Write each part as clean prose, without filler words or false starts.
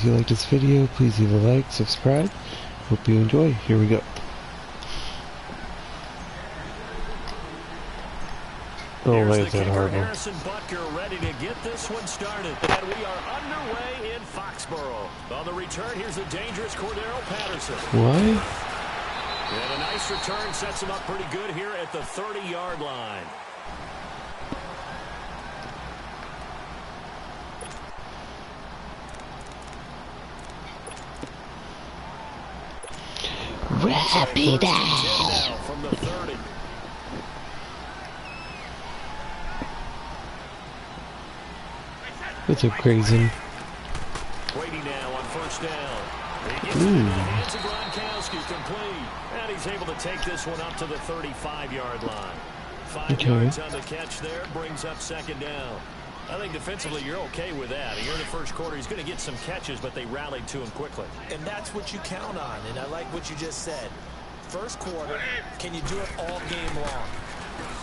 you like this video, please leave a like, subscribe. Hope you enjoy. Here we go. Oh, why is that horrible? Harrison Butker ready to get this one started. And we are underway in Foxborough. On the return, here's the dangerous Cordero Patterson. Why? And a nice return sets him up pretty good here at the 30-yard line. Rapid out from the 30. What's up, Crazen? Brady now on first down. Hands of Gronkowski complete. And he's able to take this one up to the 35-yard line. 5 yards on the catch there. Brings up second down. I think defensively you're okay with that. Here in the first quarter, he's going to get some catches, but they rallied to him quickly. And that's what you count on, and I like what you just said. First quarter, can you do it all game long?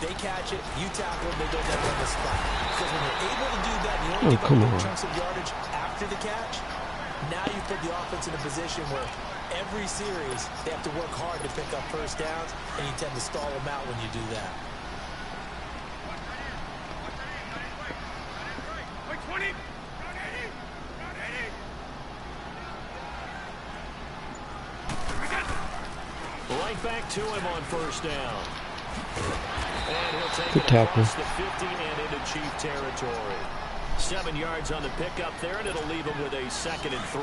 They catch it, you tackle it, they go down on the spot. Because when you're able to do that, you only get big chunks of yardage after the catch. Now you put the offense in a position where every series they have to work hard to pick up first downs, and you tend to stall them out when you do that. Right back to him on first down. And he'll take Good it tackle. across the 50 and into Chief territory. 7 yards on the pickup there, and it'll leave him with a 2nd and 3.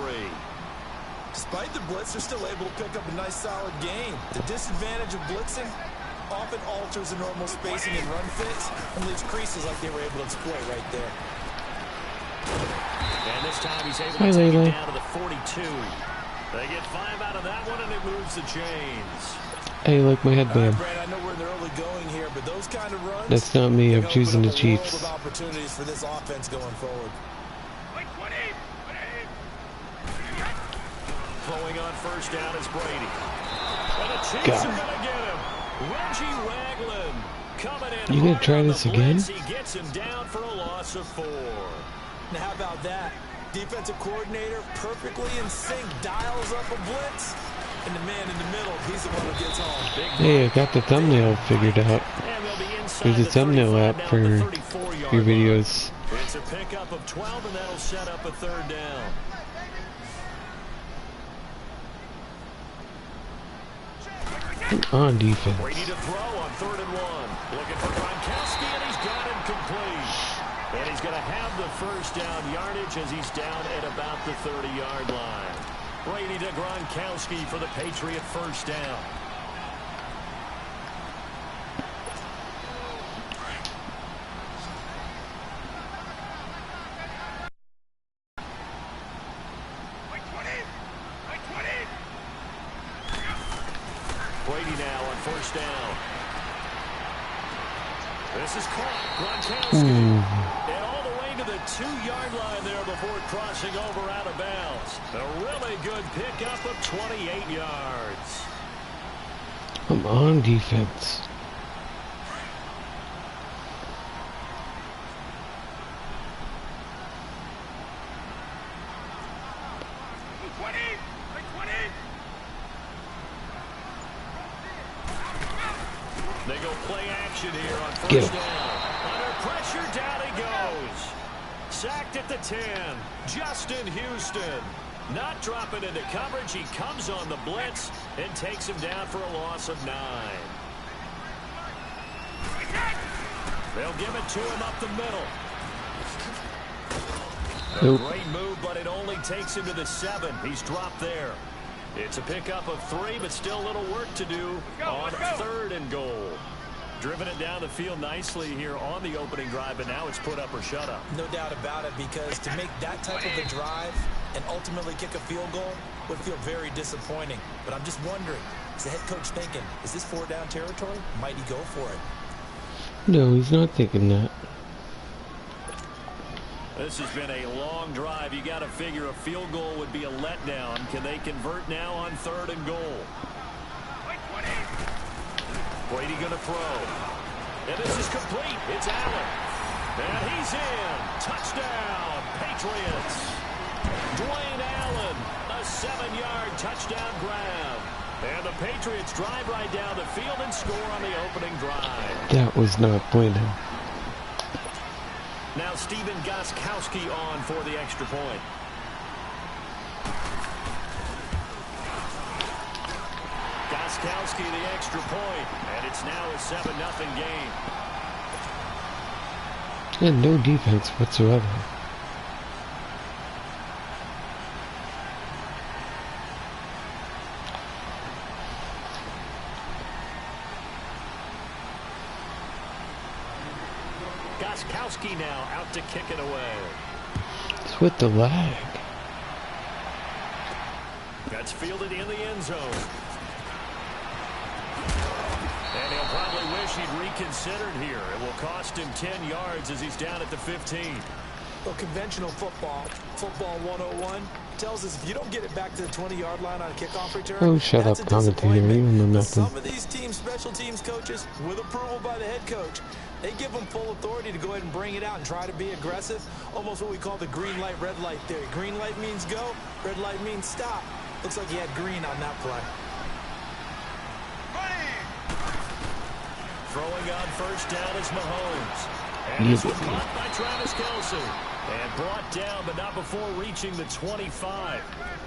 Despite the blitz, they're still able to pick up a nice solid gain. The disadvantage of blitzing often alters the normal spacing and run fits and leaves creases like they were able to exploit right there. And this time he's able to take it down to the 42. They get 5 out of that one, and it moves the chains. Hey, like my headband. Brad, I know we're in the early going here, but those kind of runs, that's not me. I'm choosing the Chiefs. Of opportunities for this offense going forward. Throwing on first down is Brady. And the Chiefs are going to get him. Reggie Ragland coming in. You gonna try this again? He gets him down for a loss of 4. Now how about that? Defensive coordinator perfectly in sync, dials up a blitz, and the man in the middle, he's the one who gets home. Hey, I got the thumbnail figured out. There's a thumbnail app for your videos. It's a pickup of 12, and that'll set up a 3rd down. On defense. Brady to throw on 3rd and 1. Looking for Gronkowski, and he's got him complete. And he's going to have the first down yardage as he's down at about the 30-yard line. Brady to Gronkowski for the Patriot first down. Brady now on first down. This is caught. Gronkowski. And all the way to the 2-yard line there before crossing over out of bounds. A really good pickup of 28 yards. I'm on defense. They go play action here on first down. Under pressure, down he goes. Sacked at the 10. Justin Houston. Not dropping into coverage. He comes on the blitz and takes him down for a loss of 9. They'll give it to him up the middle. A great move, but it only takes him to the 7. He's dropped there. It's a pickup of 3, but still a little work to do on 3rd and goal. Driven it down the field nicely here on the opening drive, but now it's put up or shut up. No doubt about it, because to make that type of a drive and ultimately kick a field goal would feel very disappointing. But I'm just wondering, is the head coach thinking, is this 4-down territory? Might he go for it? No, he's not thinking that. This has been a long drive. You got to figure a field goal would be a letdown. Can they convert now on 3rd and goal? Brady going to throw. And this is complete. It's Allen. And he's in. Touchdown, Patriots. Dwayne Allen 7-yard touchdown grab. And the Patriots drive right down the field and score on the opening drive. That was not pointed. Now Stephen Gostkowski on for the extra point. Gostkowski the extra point, and it's now a 7-0 game. And no defense whatsoever. Gostkowski now out to kick it away. It's with the lag. That's fielded in the end zone. And he'll probably wish he'd reconsidered here. It will cost him 10 yards as he's down at the 15. Well, conventional football 101, tells us if you don't get it back to the 20-yard line on a kickoff return, Oh, shut up, commentator. You don't know nothing. Some of these teams, special teams coaches, with approval by the head coach, they give them full authority to go ahead and bring it out and try to be aggressive. Almost what we call the green light, red light theory. Green light means go, red light means stop. Looks like he had green on that play. Throwing on first down is Mahomes. And this was caught by Travis Kelce. And brought down, but not before reaching the 25.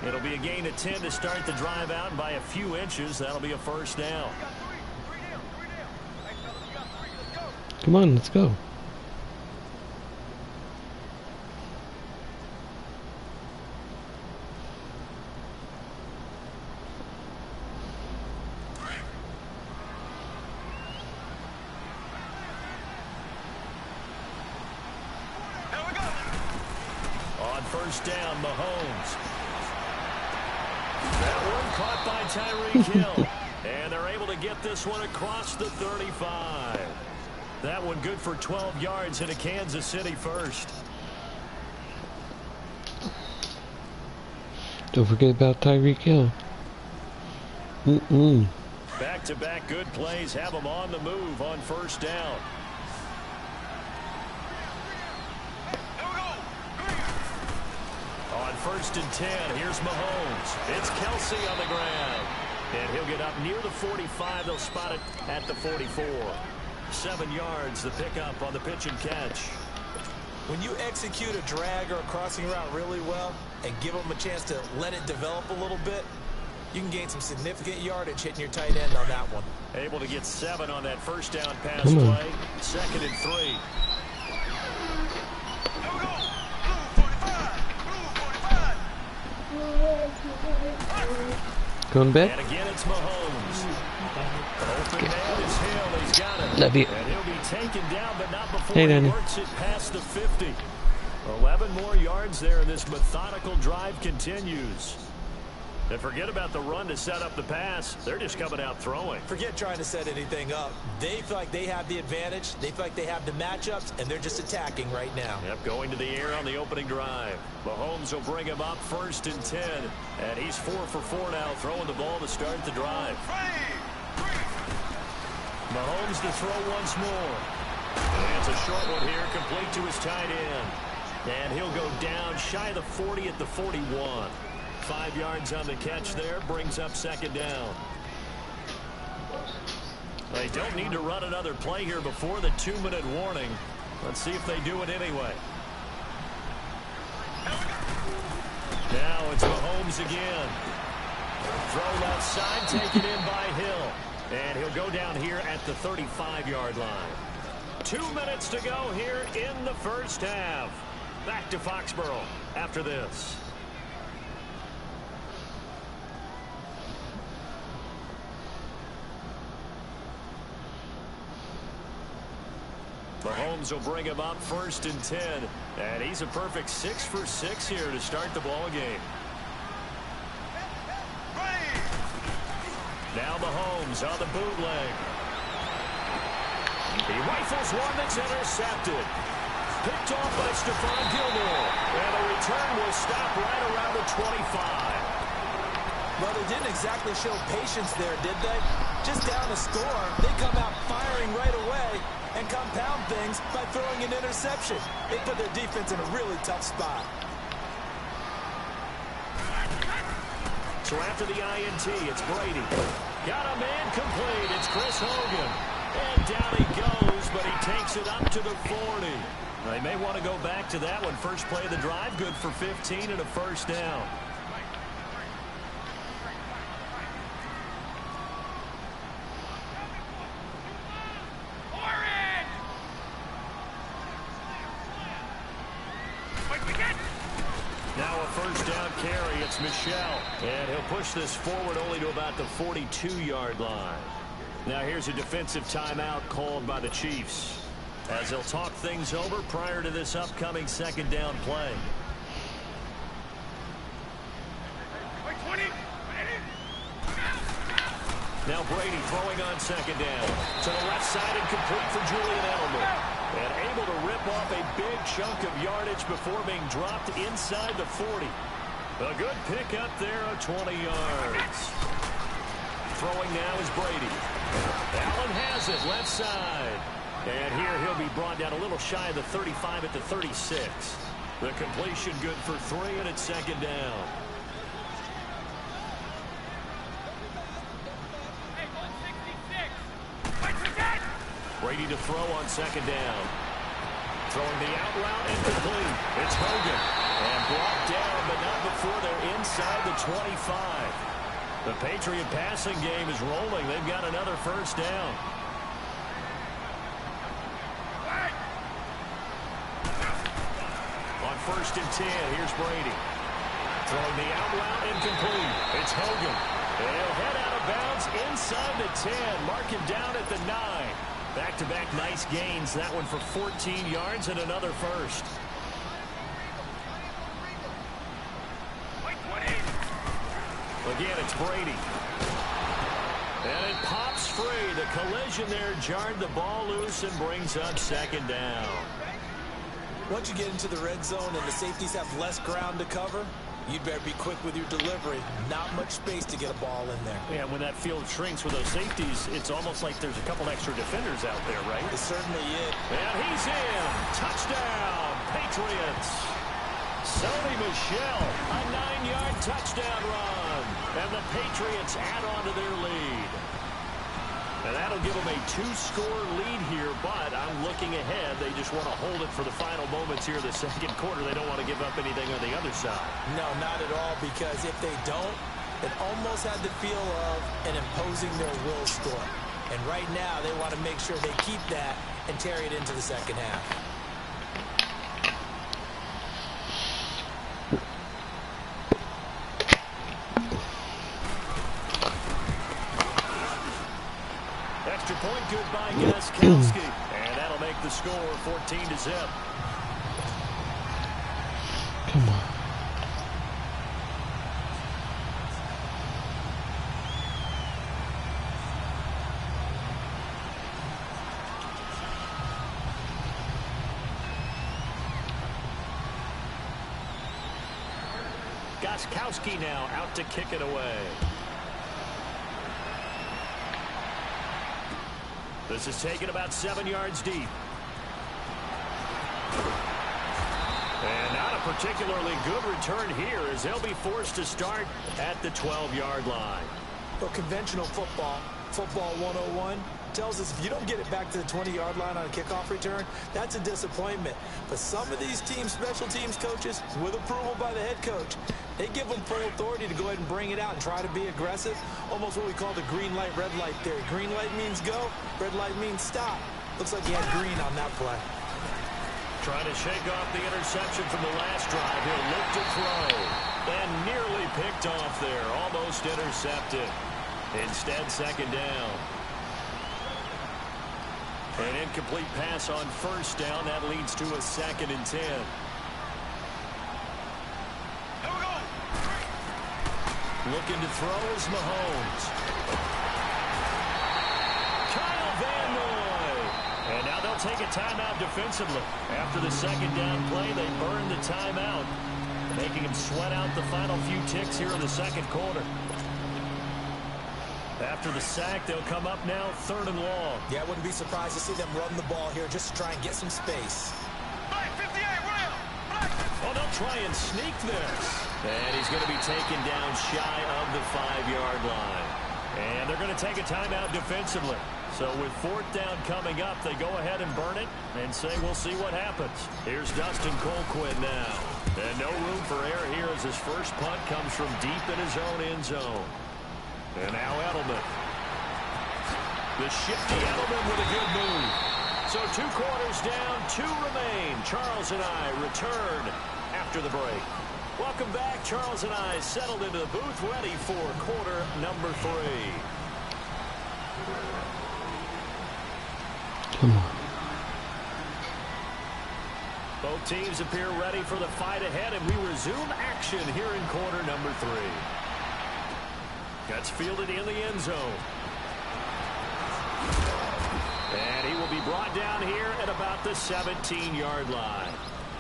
It'll be a gain of 10 to start the drive out, and by a few inches, that'll be a first down. Come on, let's go. First down, Mahomes. That one caught by Tyreek Hill. And they're able to get this one across the 35. That one good for 12 yards in a Kansas City first. Don't forget about Tyreek Hill. Back-to-back good plays have them on the move on first down. First and 10. Here's Mahomes. It's Kelce on the ground. And he'll get up near the 45. They'll spot it at the 44. 7 yards, the pickup on the pitch and catch. When you execute a drag or a crossing route really well and give them a chance to let it develop a little bit, you can gain some significant yardage hitting your tight end on that one. Able to get 7 on that first down pass play. 2nd and 3. Going back. And again, it's Mahomes. Open man is Hill. He's got it. Love you. And he'll be taken down, but not before Hey, he Danny. works it past the 50. 11 more yards there, and this methodical drive continues. And forget about the run to set up the pass. They're just coming out throwing. Forget trying to set anything up. They feel like they have the advantage. They feel like they have the matchups, and they're just attacking right now. Yep, going to the air on the opening drive. Mahomes will bring him up 1st and 10. And he's 4 for 4 now, throwing the ball to start the drive. Mahomes to throw once more. And it's a short one here, complete to his tight end. And he'll go down shy of the 40 at the 41. 5 yards on the catch there, brings up 2nd down. They don't need to run another play here before the 2-minute warning. Let's see if they do it anyway. Now it's Mahomes again. Throw left side, taken in by Hill. And he'll go down here at the 35-yard line. 2 minutes to go here in the first half. Back to Foxborough after this. Mahomes will bring him up 1st and 10. And he's a perfect 6 for 6 here to start the ball game. Now Mahomes on the bootleg. He rifles one that's intercepted. Picked off by Stephon Gilmore. And the return will stop right around the 25. Well, they didn't exactly show patience there, did they? Just down the score, they come out firing right away and compound things by throwing an interception. They put their defense in a really tough spot. So after the INT, it's Brady. Got a man complete. It's Chris Hogan. And down he goes, but he takes it up to the 40. They may want to go back to that one. First play of the drive, good for 15 and a first down. Now a first down carry. It's Michel. And he'll push this forward only to about the 42-yard line. Now here's a defensive timeout called by the Chiefs, as they'll talk things over prior to this upcoming second down play. Now Brady throwing on second down. To the left side and complete for Julian Edelman. And able to rip off a big chunk of yardage before being dropped inside the 40. A good pick up there of 20 yards. Throwing now is Brady. Allen has it left side. And here he'll be brought down a little shy of the 35 at the 36. The completion good for 3, and it's second down. Brady to throw on second down. Throwing the out route and complete. It's Hogan. And brought down, but not before they're inside the 25. The Patriot passing game is rolling. They've got another first down. On first and 10, here's Brady. Throwing the out route and complete. It's Hogan. And he'll head out of bounds inside the 10. Mark him down at the 9. Back-to-back nice gains. That one for 14 yards and another first. Again, it's Brady. And it pops free. The collision there jarred the ball loose and brings up second down. Once you get into the red zone and the safeties have less ground to cover, you'd better be quick with your delivery. Not much space to get a ball in there. Yeah, when that field shrinks with those safeties, it's almost like there's a couple extra defenders out there, right? It certainly is. And he's in. Touchdown, Patriots. Sony Michel, a 9-yard touchdown run. And the Patriots add on to their lead. And that'll give them a 2-score lead here, but I'm looking ahead. They just want to hold it for the final moments here of the second quarter. They don't want to give up anything on the other side. No, not at all, because if they don't, it almost had the feel of an imposing their will score. And right now, they want to make sure they keep that and carry it into the second half. Extra point good by Gostkowski. And that'll make the score 14-0. Come on. Gostkowski now out to kick it away. This is taken about 7 yards deep. And not a particularly good return here, as they'll be forced to start at the 12-yard line. Well, conventional football 101, tells us if you don't get it back to the 20-yard line on a kickoff return, that's a disappointment. But some of these teams, special teams coaches, with approval by the head coach, they give them full authority to go ahead and bring it out and try to be aggressive. Almost what we call the green light, red light theory. Green light means go, red light means stop. Looks like he had green on that play. Trying to shake off the interception from the last drive. He'll look to throw. And nearly picked off there. Almost intercepted. Instead, second down. An incomplete pass on first down. That leads to a 2nd and 10. Looking to throw is Mahomes. Kyle Van Noy. And now they'll take a timeout defensively. After the second down play, they burn the timeout, making him sweat out the final few ticks here in the second quarter. After the sack, they'll come up now 3rd and long. Yeah, I wouldn't be surprised to see them run the ball here just to try and get some space. Oh, they'll try and sneak this. And he's going to be taken down shy of the 5-yard line. And they're going to take a timeout defensively. So with 4th down coming up, they go ahead and burn it and say we'll see what happens. Here's Dustin Colquitt now. And no room for error here as his first punt comes from deep in his own end zone. And now Edelman. The shifty Edelman with a good move. So 2 quarters down, 2 remain. Charles and I return after the break. Welcome back. Charles and I settled into the booth, ready for quarter number 3. Come on. Both teams appear ready for the fight ahead, and we resume action here in quarter number 3. Gets fielded in the end zone. And he will be brought down here at about the 17-yard line.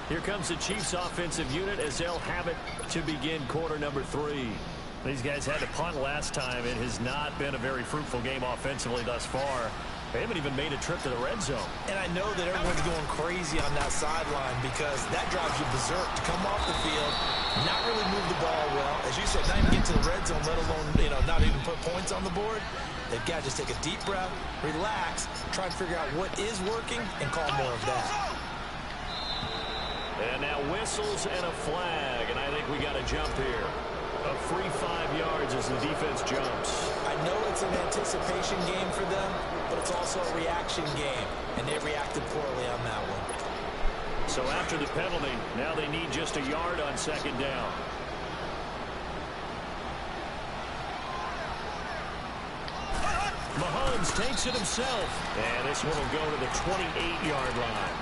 Here comes the Chiefs offensive unit as they'll have it to begin quarter number 3. These guys had to punt last time. It has not been a very fruitful game offensively thus far. They haven't even made a trip to the red zone. And I know that everyone's going crazy on that sideline because that drives you berserk to come off the field, not really move the ball well. As you said, not even get to the red zone, let alone, not even put points on the board. They've got to just take a deep breath, relax, try and figure out what is working, and call more of that. And now whistles and a flag, and I think we got a jump here. A free 5 yards as the defense jumps. I know it's an anticipation game for them, but it's also a reaction game, and they reacted poorly on that one. So after the penalty, now they need just a yard on 2nd down. Mahomes takes it himself, and this one will go to the 28-yard line.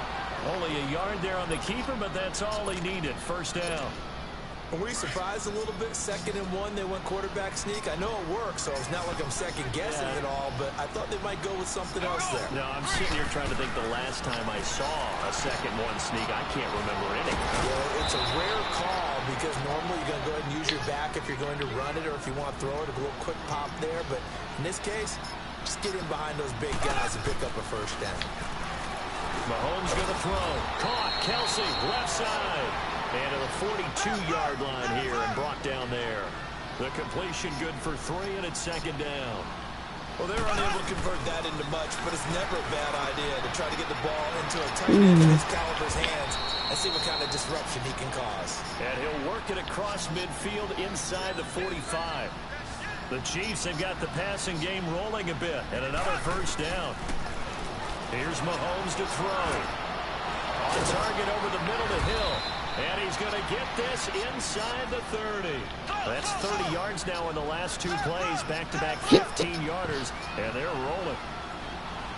Only a yard there on the keeper, but that's all he needed. 1st down. Were you surprised a little bit? 2nd and 1, they went quarterback sneak. I know it works, so it's not like I'm second-guessing it all, but I thought they might go with something else there. No, I'm sitting here trying to think the last time I saw a 2nd 1 sneak. I can't remember any. Well, it's a rare call because normally you're going to go ahead and use your back if you're going to run it or if you want to throw it, a little quick pop there. But in this case, just get in behind those big guys and pick up a 1st down. Mahomes going to throw. Caught. Kelsey, left side. And to the 42-yard line here and brought down there. The completion good for 3, and it's 2nd down. Well, they're unable to convert that into much, but it's never a bad idea to try to get the ball into a tight end of his caliber's hands and see what kind of disruption he can cause. And he'll work it across midfield inside the 45. The Chiefs have got the passing game rolling a bit, and another 1st down. Here's Mahomes to throw. On target over the middle to Hill. And he's going to get this inside the 30. That's 30 yards now in the last 2 plays. Back-to-back 15-yarders, and they're rolling.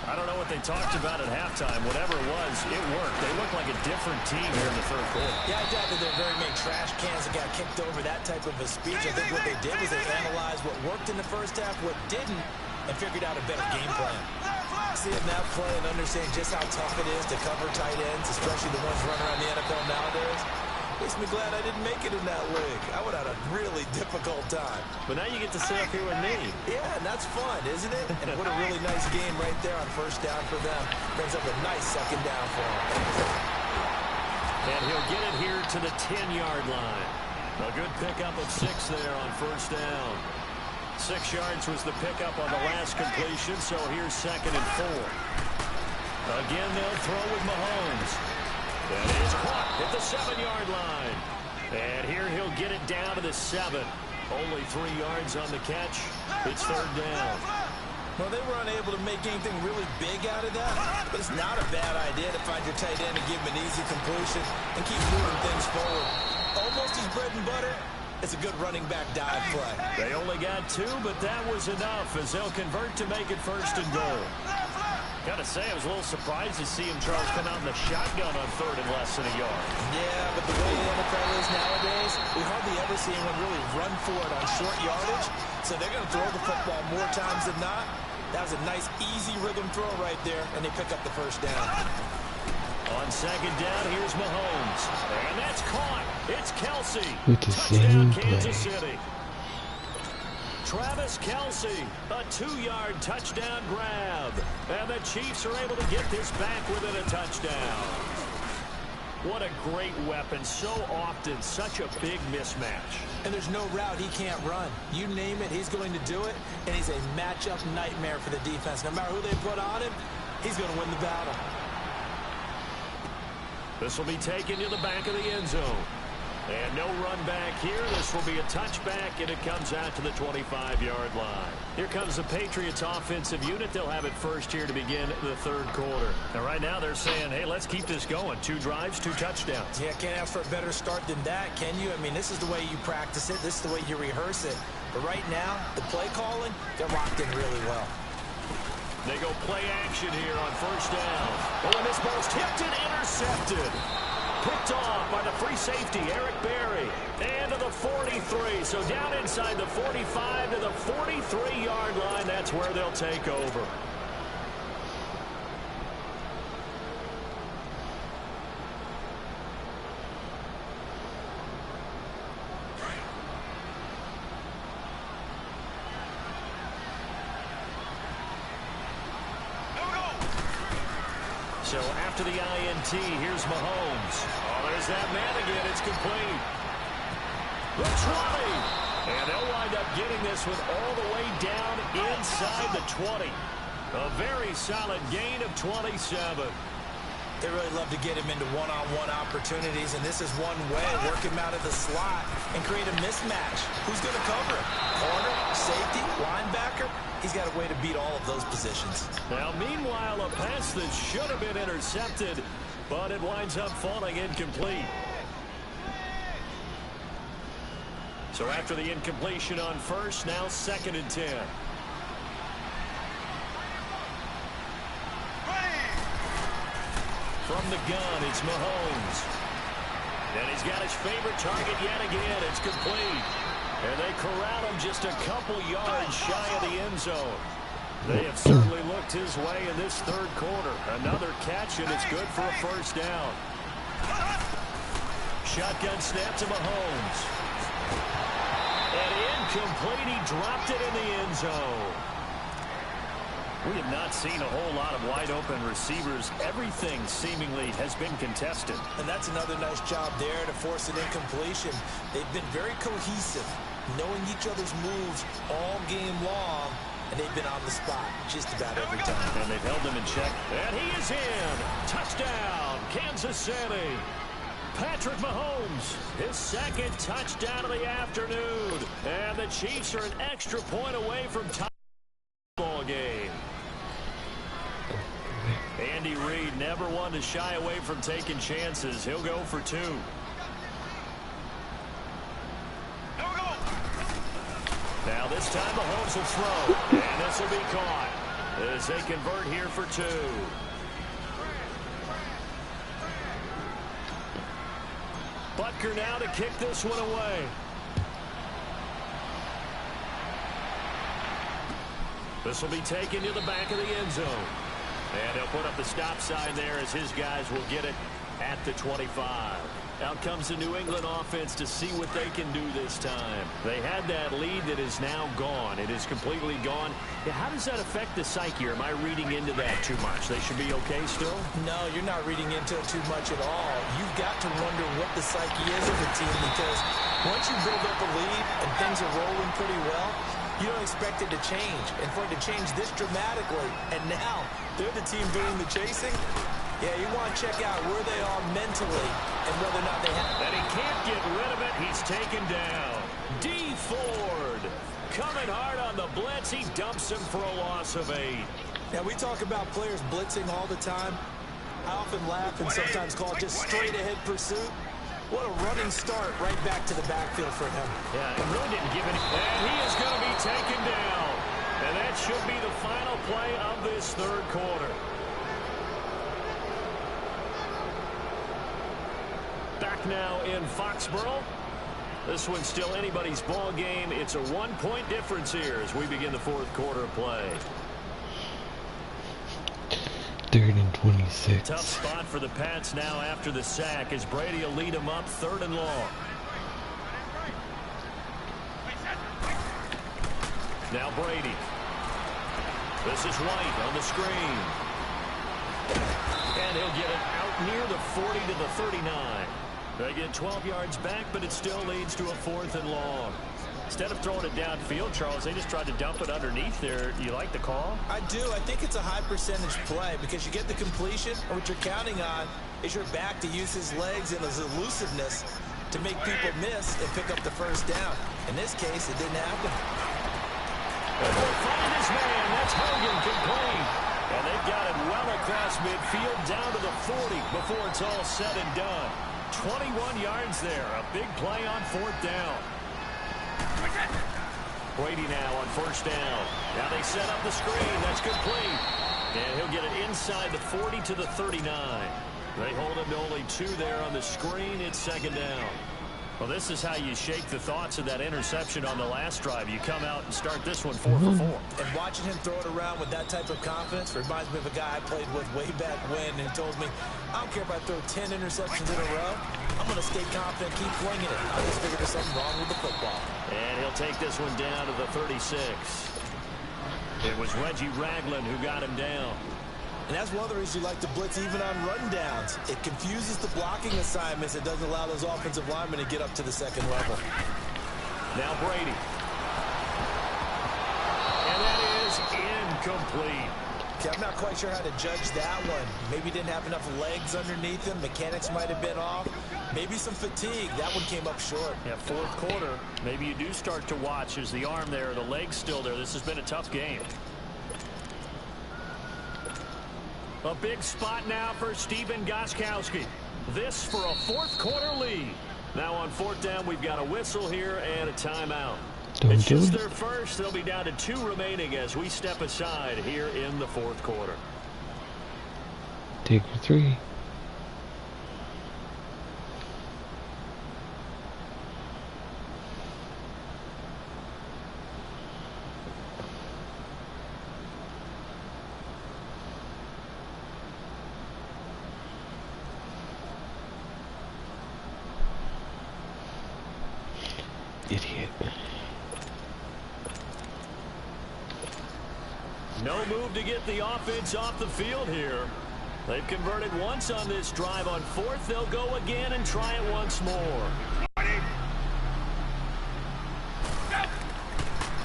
I don't know what they talked about at halftime. Whatever it was, it worked. They look like a different team here in the 3rd quarter. Yeah, I doubt that there are very many trash cans that got kicked over that type of a speech. I think what they did was they analyzed what worked in the 1st half, what didn't, and figured out a better game plan. Seeing that play and understand just how tough it is to cover tight ends, especially the ones running around the NFL nowadays, makes me glad I didn't make it in that league. I would have had a really difficult time. But now you get to sit up here with me. Yeah, and that's fun, isn't it? And what a really nice game right there on 1st down for them. Brings up a nice 2nd down for him. And he'll get it here to the 10-yard line. A good pickup of 6 there on 1st down. 6 yards was the pickup on the last completion, so here's 2nd and 4. Again, they'll throw with Mahomes. That is caught at the 7-yard line. And here he'll get it down to the 7. Only 3 yards on the catch. It's 3rd down. Well, they were unable to make anything really big out of that, but it's not a bad idea to find your tight end and give him an easy completion and keep moving things forward. Almost his bread and butter. It's a good running back dive play. They only got 2, but that was enough as they'll convert to make it 1st and goal. Gotta say, I was a little surprised to see him, Charles, come out in the shotgun on 3rd and less than a yard. Yeah, but the way the NFL is nowadays, we hardly ever see anyone really run for it on short yardage. So they're going to throw the football more times than not. That was a nice, easy rhythm throw right there, and they pick up the 1st down. On 2nd down, here's Mahomes. And that's caught. It's Kelsey. With the Touchdown, same Kansas play. City. Travis Kelsey, a 2-yard touchdown grab. And the Chiefs are able to get this back within a touchdown. What a great weapon. So often, such a big mismatch. And there's no route he can't run. You name it, he's going to do it, and he's a matchup nightmare for the defense. No matter who they put on him, he's going to win the battle. This will be taken to the back of the end zone. And no run back here. This will be a touchback, and it comes out to the 25-yard line. Here comes the Patriots offensive unit. They'll have it first here to begin the third quarter. And right now they're saying, hey, let's keep this going. 2 drives, 2 touchdowns. Yeah, can't ask for a better start than that, can you? I mean, this is the way you practice it. This is the way you rehearse it. But right now, the play calling, they're locked in really well. They go play action here on first down. Oh, and this ball's tipped and intercepted. Picked off by the free safety, Eric Berry. And to the 43. So down inside the 45 to the 43-yard line. That's where they'll take over. So after the INT, here's Mahomes. Oh, there's that man again. It's complete. The 20. And they'll wind up getting this one all the way down inside the 20. A very solid gain of 27. They really love to get him into one-on-one opportunities, and this is one way. Work him out of the slot and create a mismatch. Who's going to cover him? Corner, safety, linebacker? He's got a way to beat all of those positions. Now, meanwhile, a pass that should have been intercepted, but it winds up falling incomplete. So after the incompletion on first, now 2nd and 10. From the gun, it's Mahomes. And he's got his favorite target yet again. It's complete. And they corral him just a couple yards shy of the end zone. They have certainly looked his way in this third quarter. Another catch, and it's good for a first down. Shotgun snap to Mahomes. And incomplete. He dropped it in the end zone. We have not seen a whole lot of wide-open receivers. Everything seemingly has been contested. And that's another nice job there to force an incompletion. They've been very cohesive, knowing each other's moves all game long, and they've been on the spot just about every time. And they've held them in check. And he is in. Touchdown, Kansas City. Patrick Mahomes, his 2nd touchdown of the afternoon. And the Chiefs are an extra point away from tie ball game. Andy Reid never one to shy away from taking chances. He'll go for 2. Now this time Mahomes will throw. And this will be caught as they convert here for 2. Butker now to kick this one away. This will be taken to the back of the end zone. And he'll put up the stop sign there as his guys will get it at the 25. Out comes the New England offense to see what they can do this time. They had that lead that is now gone. It is completely gone. Yeah, how does that affect the psyche? Or am I reading into that too much? They should be okay still? No, you're not reading into it too much at all. You've got to wonder what the psyche is of the team, because once you build up a lead and things are rolling pretty well, you don't expect it to change. And for it to change this dramatically, and now they're the team doing the chasing, yeah, you want to check out where they are mentally and whether or not they have. And he can't get rid of it. He's taken down. D. Ford coming hard on the blitz. He dumps him for a loss of 8. Now, we talk about players blitzing all the time. I often laugh and sometimes call it just straight-ahead pursuit. What a running start right back to the backfield for him. Yeah, and really didn't give it. And he is going to be taken down. And that should be the final play of this third quarter. Back now in Foxborough. This one's still anybody's ball game. It's a 1-point difference here as we begin the fourth quarter of play. 3rd and 26. Tough spot for the Pats now after the sack as Brady will lead them up 3rd and long. Now Brady. This is White on the screen. And he'll get it out near the 40 to the 39. They get 12 yards back, but it still leads to a 4th and long. Instead of throwing it downfield, Charles, they just tried to dump it underneath there. You like the call? I do. I think it's a high percentage play because you get the completion, and what you're counting on is your back to use his legs and his elusiveness to make people miss and pick up the first down. In this case, it didn't happen. They'll find his man. That's Hogan complete. And they've got it well across midfield down to the 40 before it's all said and done. 21 yards there. A big play on 4th down. Brady now on 1st down. Now they set up the screen. That's complete. And he'll get it inside the 40 to the 39. They hold him to only 2 there on the screen. It's 2nd down. Well, this is how you shake the thoughts of that interception on the last drive. You come out and start this one 4 for 4. And watching him throw it around with that type of confidence reminds me of a guy I played with way back when, and he told me, I don't care if I throw 10 interceptions in a row. I'm going to stay confident, keep flinging it. I just figured there's something wrong with the football. And he'll take this one down to the 36. It was Reggie Ragland who got him down. And that's one of the reasons you like to blitz even on rundowns. It confuses the blocking assignments. It doesn't allow those offensive linemen to get up to the second level. Now Brady. And that is incomplete. Okay, I'm not quite sure how to judge that one. Maybe didn't have enough legs underneath him. Mechanics might have been off. Maybe some fatigue. That one came up short. Yeah, 4th quarter. Maybe you do start to watch. Is the arm there, the leg's still there? This has been a tough game. A big spot now for Stephen Gostkowski. This for a 4th quarter lead. Now on 4th down, we've got a whistle here and a timeout. It's just their first. They'll be down to 2 remaining as we step aside here in the 4th quarter. Take your 3. Idiot. No move to get the offense off the field here. They've converted once on this drive. On 4th, they'll go again and try it once more.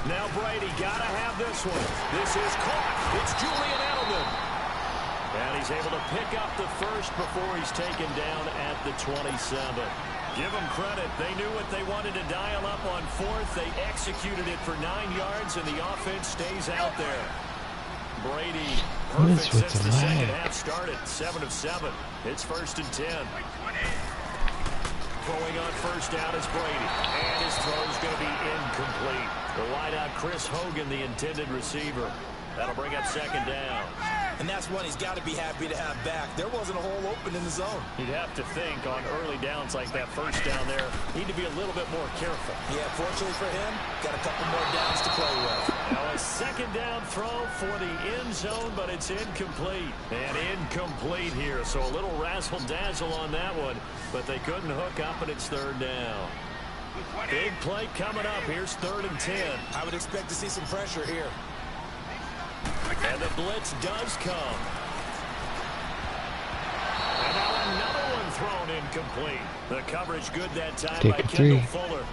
Now Brady gotta have this one. This is caught. It's Julian Edelman. And he's able to pick up the first before he's taken down at the 27. Give them credit. They knew what they wanted to dial up on 4th. They executed it for 9 yards, and the offense stays out there. Brady, perfect since the second half started. 7 of 7. It's 1st and 10. Throwing on 1st down is Brady. And his throw's going to be incomplete. The wideout, Chris Hogan, the intended receiver. That'll bring up 2nd down. And that's one he's got to be happy to have back. There wasn't a hole open in the zone. You'd have to think on early downs like that 1st down there, need to be a little bit more careful. Yeah, fortunately for him, got a couple more downs to play with. Now a 2nd down throw for the end zone, but it's incomplete. And incomplete here, so a little razzle-dazzle on that one, but they couldn't hook up, and it's 3rd down. Big play coming up. Here's 3rd and 10. I would expect to see some pressure here. And the blitz does come. And now another one thrown incomplete. The coverage good that time by Kendall Fuller.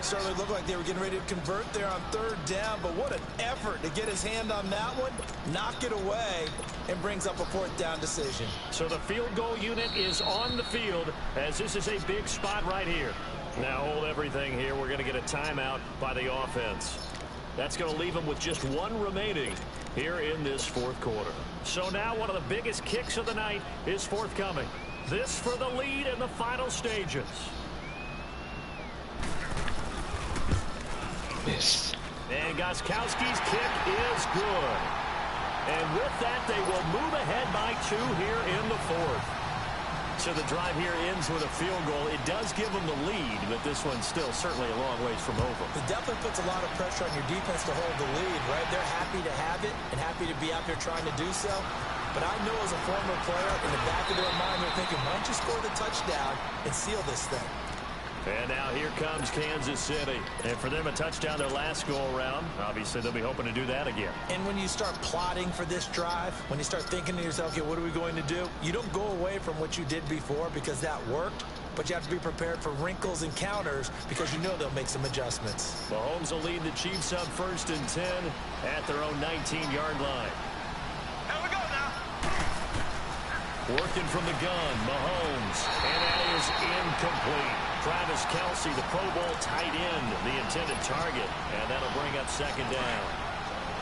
Certainly looked like they were getting ready to convert there on 3rd down, but what an effort to get his hand on that one, knock it away, and brings up a 4th down decision. So the field goal unit is on the field as this is a big spot right here. Now hold everything here. We're going to get a timeout by the offense. That's going to leave them with just 1 remaining here in this 4th quarter. So now one of the biggest kicks of the night is forthcoming. This for the lead in the final stages. Missed. And Gostkowski's kick is good. And with that, they will move ahead by 2 here in the 4th. So the drive here ends with a field goal. It does give them the lead, but this one's still certainly a long ways from over. It definitely puts a lot of pressure on your defense to hold the lead, right? They're happy to have it and happy to be out there trying to do so. But I know as a former player, in the back of their mind, they're thinking, why don't you score the touchdown and seal this thing? And now here comes Kansas City. And for them, a touchdown their last go-around. Obviously, they'll be hoping to do that again. And when you start plotting for this drive, when you start thinking to yourself, okay, what are we going to do? You don't go away from what you did before because that worked. But you have to be prepared for wrinkles and counters because you know they'll make some adjustments. Mahomes will lead the Chiefs up 1st and 10 at their own 19-yard line. Here we go now. Working from the gun, Mahomes. And that is incomplete. Travis Kelce, the Pro Bowl tight end, the intended target. And that'll bring up 2nd down.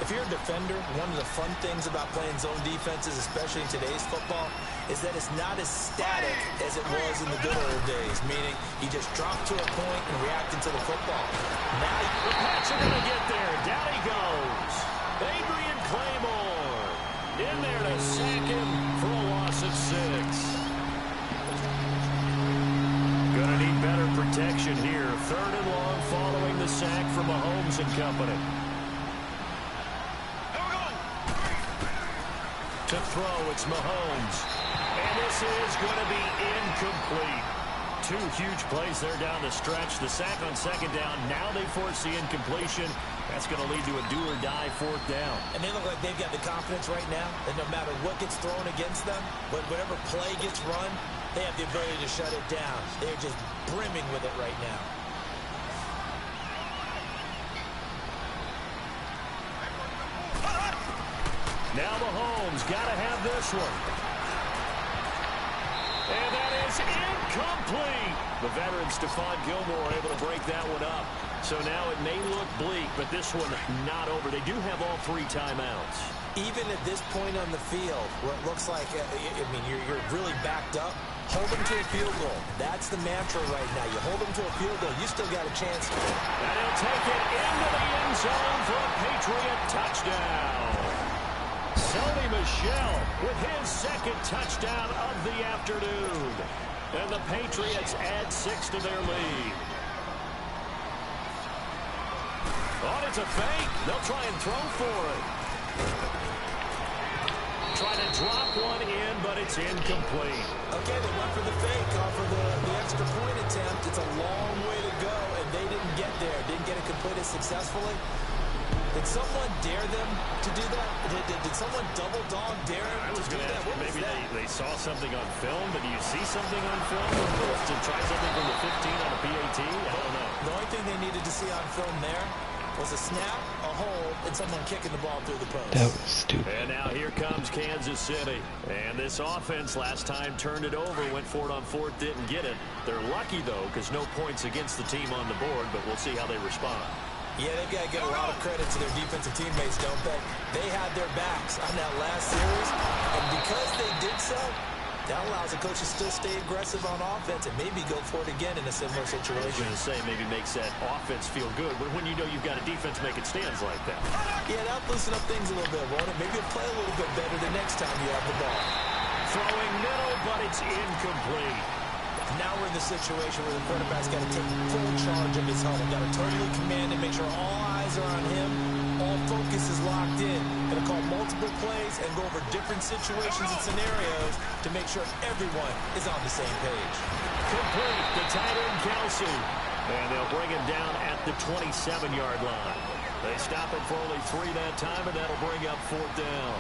If you're a defender, one of the fun things about playing zone defenses, especially in today's football, is that it's not as static as it was in the good old days, meaning you just drop to a point and react into the football. Now the Pats are going to get there. Down he goes. Adrian Claymore in there to sack him for a loss of 6. Going to need better protection here. 3rd and long following the sack from Mahomes and company. To throw, it's Mahomes. And this is going to be incomplete. 2 huge plays there down the stretch. The sack on 2nd down. Now they force the incompletion. That's going to lead to a do-or-die 4th down. And they look like they've got the confidence right now that no matter what gets thrown against them, whatever play gets run, they have the ability to shut it down. They're just brimming with it right now. Now Mahomes got to have this one. And that is incomplete. The veteran Stephon Gilmore able to break that one up. So now it may look bleak, but this one not over. They do have all 3 timeouts. Even at this point on the field, where it looks like, I mean, you're really backed up, hold them to a field goal. That's the mantra right now. You hold them to a field goal, you still got a chance. And he'll take it into the end zone for a Patriot touchdown. Sony Michel with his 2nd touchdown of the afternoon. And the Patriots add 6 to their lead. Oh, it's a fake. They'll try and throw for it. Try to drop one in, but it's incomplete. Okay, they went for the fake off of the extra point attempt. It's a long way to go, and they didn't get there. Didn't get it completed successfully. Did someone dare them to do that? Did someone double dog dare them to do that? What maybe was that? they saw something on film, but do you see something on film to try something from the 15 on a PAT? I don't know. The only thing they needed to see on film there was a snap, a hold, and someone kicking the ball through the post. That was stupid. And now here comes Kansas City. And this offense last time turned it over, went for it on 4th, didn't get it. They're lucky, though, because no points against the team on the board, but we'll see how they respond. Yeah, they've got to give a lot of credit to their defensive teammates, don't they? They had their backs on that last series, and because they did so, that allows the coach to still stay aggressive on offense and maybe go for it again in a similar situation. I was going to say, maybe makes that offense feel good, but when you know you've got a defense making stands like that. Yeah, that'll loosen up things a little bit, won't it? Maybe you'll play a little bit better the next time you have the ball. Throwing middle, but it's incomplete. Now we're in the situation where the quarterback's got to take full charge of his huddle. Got to totally command and make sure all eyes are on him. All focus is locked in. Going to call multiple plays and go over different situations and scenarios to make sure everyone is on the same page. Complete to tight end Kelce. And they'll bring him down at the 27-yard line. They stop him for only 3 that time, and that'll bring up 4th down.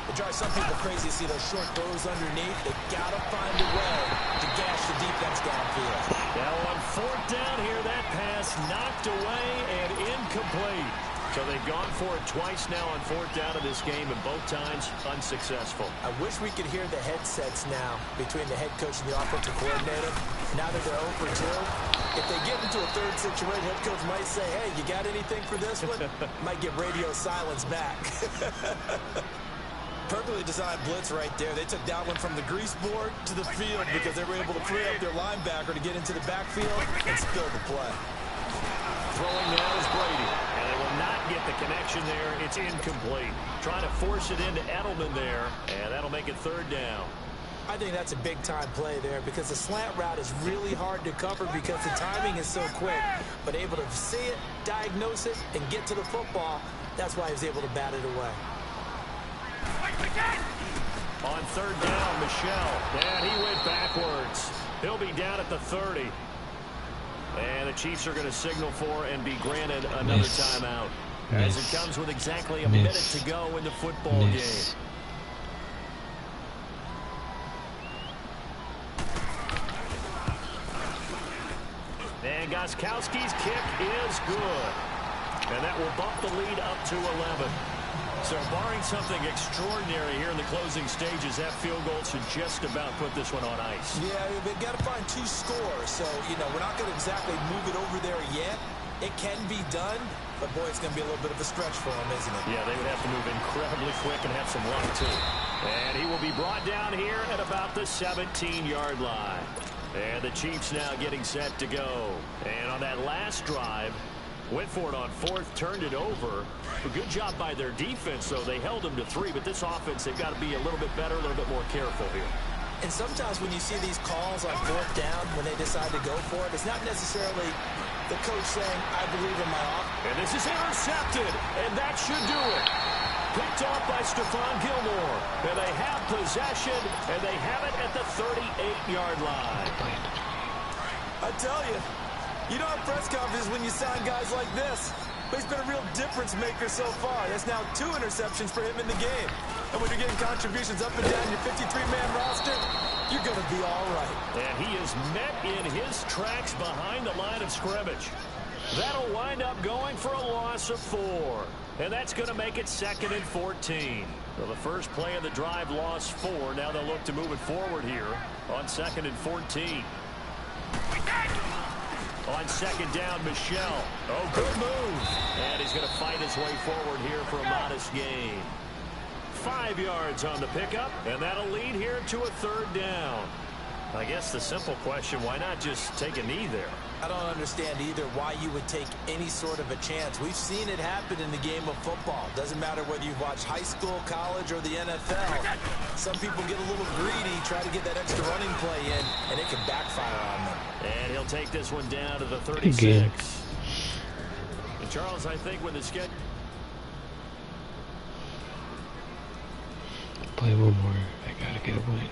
It drives some people crazy to see those short throws underneath. They got to find a way to gash the defense downfield. Now on 4th down here, that pass knocked away and incomplete. So they've gone for it twice now on 4th down of this game, and both times unsuccessful. I wish we could hear the headsets now between the head coach and the offensive coordinator. Now that they're 0 for 2, if they get into a third situation, head coach might say, hey, you got anything for this one? Might get radio silence back. Perfectly designed blitz right there. They took that one from the grease board to the field because they were able to free up their linebacker to get into the backfield and spill the play. Throwing now is Brady, and they will not get the connection there. It's incomplete. Trying to force it into Edelman there, and that'll make it 3rd down. I think that's a big-time play there because the slant route is really hard to cover because the timing is so quick. But able to see it, diagnose it, and get to the football, that's why he was able to bat it away. On 3rd down, Michel. And he went backwards. He'll be down at the 30. And the Chiefs are going to signal for and be granted another timeout. As it comes with exactly a minute to go in the football game. And Gostkowski's kick is good. And that will bump the lead up to 11. So barring something extraordinary here in the closing stages, that field goal should just about put this one on ice. Yeah, they've got to find 2 scores. So, you know, we're not going to exactly move it over there yet. It can be done, but boy, it's going to be a little bit of a stretch for them, isn't it? Yeah, they would have to move incredibly quick and have some luck, too. And he will be brought down here at about the 17-yard line. And the Chiefs now getting set to go. And on that last drive, went for it on 4th, turned it over. A good job by their defense, though. They held them to 3, but this offense, they've got to be a little bit better, a little bit more careful here. And sometimes when you see these calls on 4th down, when they decide to go for it, it's not necessarily the coach saying, I believe in my offense. And this is intercepted, and that should do it. Picked off by Stephon Gilmore. And they have possession, and they have it at the 38-yard line. I tell you, you don't have press conference when you sign guys like this. But he's been a real difference maker so far. That's now 2 interceptions for him in the game. And when you're getting contributions up and down your 53-man roster, you're going to be all right. And he is met in his tracks behind the line of scrimmage. That'll wind up going for a loss of 4. And that's going to make it 2nd and 14. So the first play of the drive lost 4. Now they'll look to move it forward here on 2nd and 14. On 2nd down, Michelle. Oh, good move. And he's going to fight his way forward here for a modest gain. 5 yards on the pickup, and that'll lead here to a 3rd down. I guess the simple question, why not just take a knee there? I don't understand either why you would take any sort of a chance. We've seen it happen in the game of football. Doesn't matter whether you've watched high school, college, or the NFL. Some people get a little greedy, try to get that extra running play in, and it can backfire on them. And he'll take this one down to the 36. And Charles, I think when the schedule... Play one more. I gotta get a win.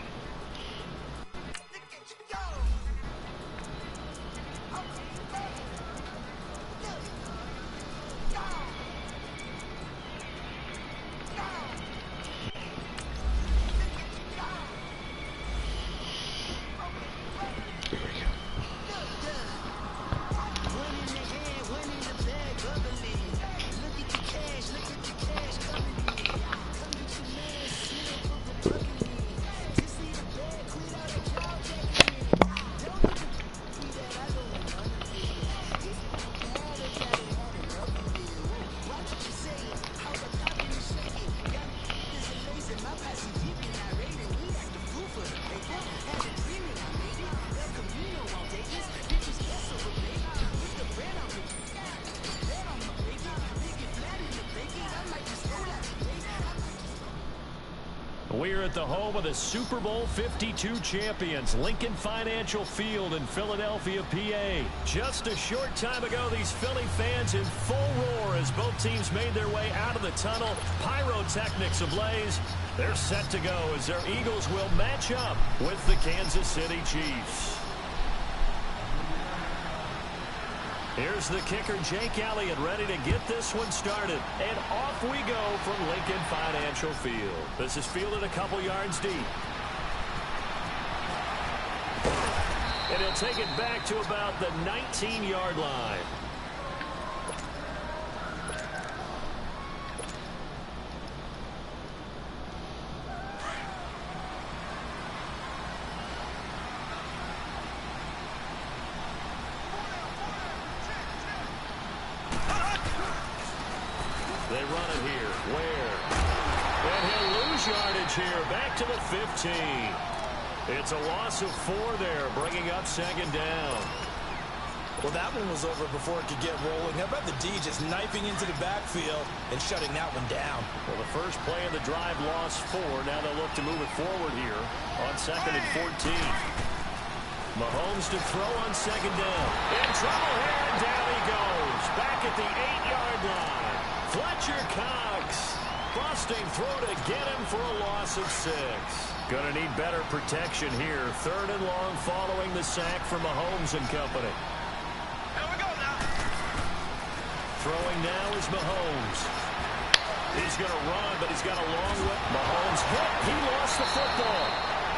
We're at the home of the Super Bowl 52 champions, Lincoln Financial Field in Philadelphia, PA. Just a short time ago, these Philly fans in full roar as both teams made their way out of the tunnel. Pyrotechnics ablaze. They're set to go as their Eagles will match up with the Kansas City Chiefs. Here's the kicker, Jake Elliott, ready to get this one started. And off we go from Lincoln Financial Field. This is fielded a couple yards deep. And he'll take it back to about the 19-yard line. They run it here. Where? And he'll lose yardage here. Back to the 15. It's a loss of 4 there, bringing up 2nd down. Well, that one was over before it could get rolling. How about the D just knifing into the backfield and shutting that one down? Well, the first play of the drive lost 4. Now they'll look to move it forward here on 2nd and 14. Mahomes to throw on 2nd down. In trouble here, and down he goes. Back at the 8-yard line. Fletcher Cox, busting through to get him for a loss of 6. Gonna need better protection here. 3rd and long following the sack from Mahomes and company. now is Mahomes. He's going to run, but he's got a long way. Mahomes hit. He lost the football.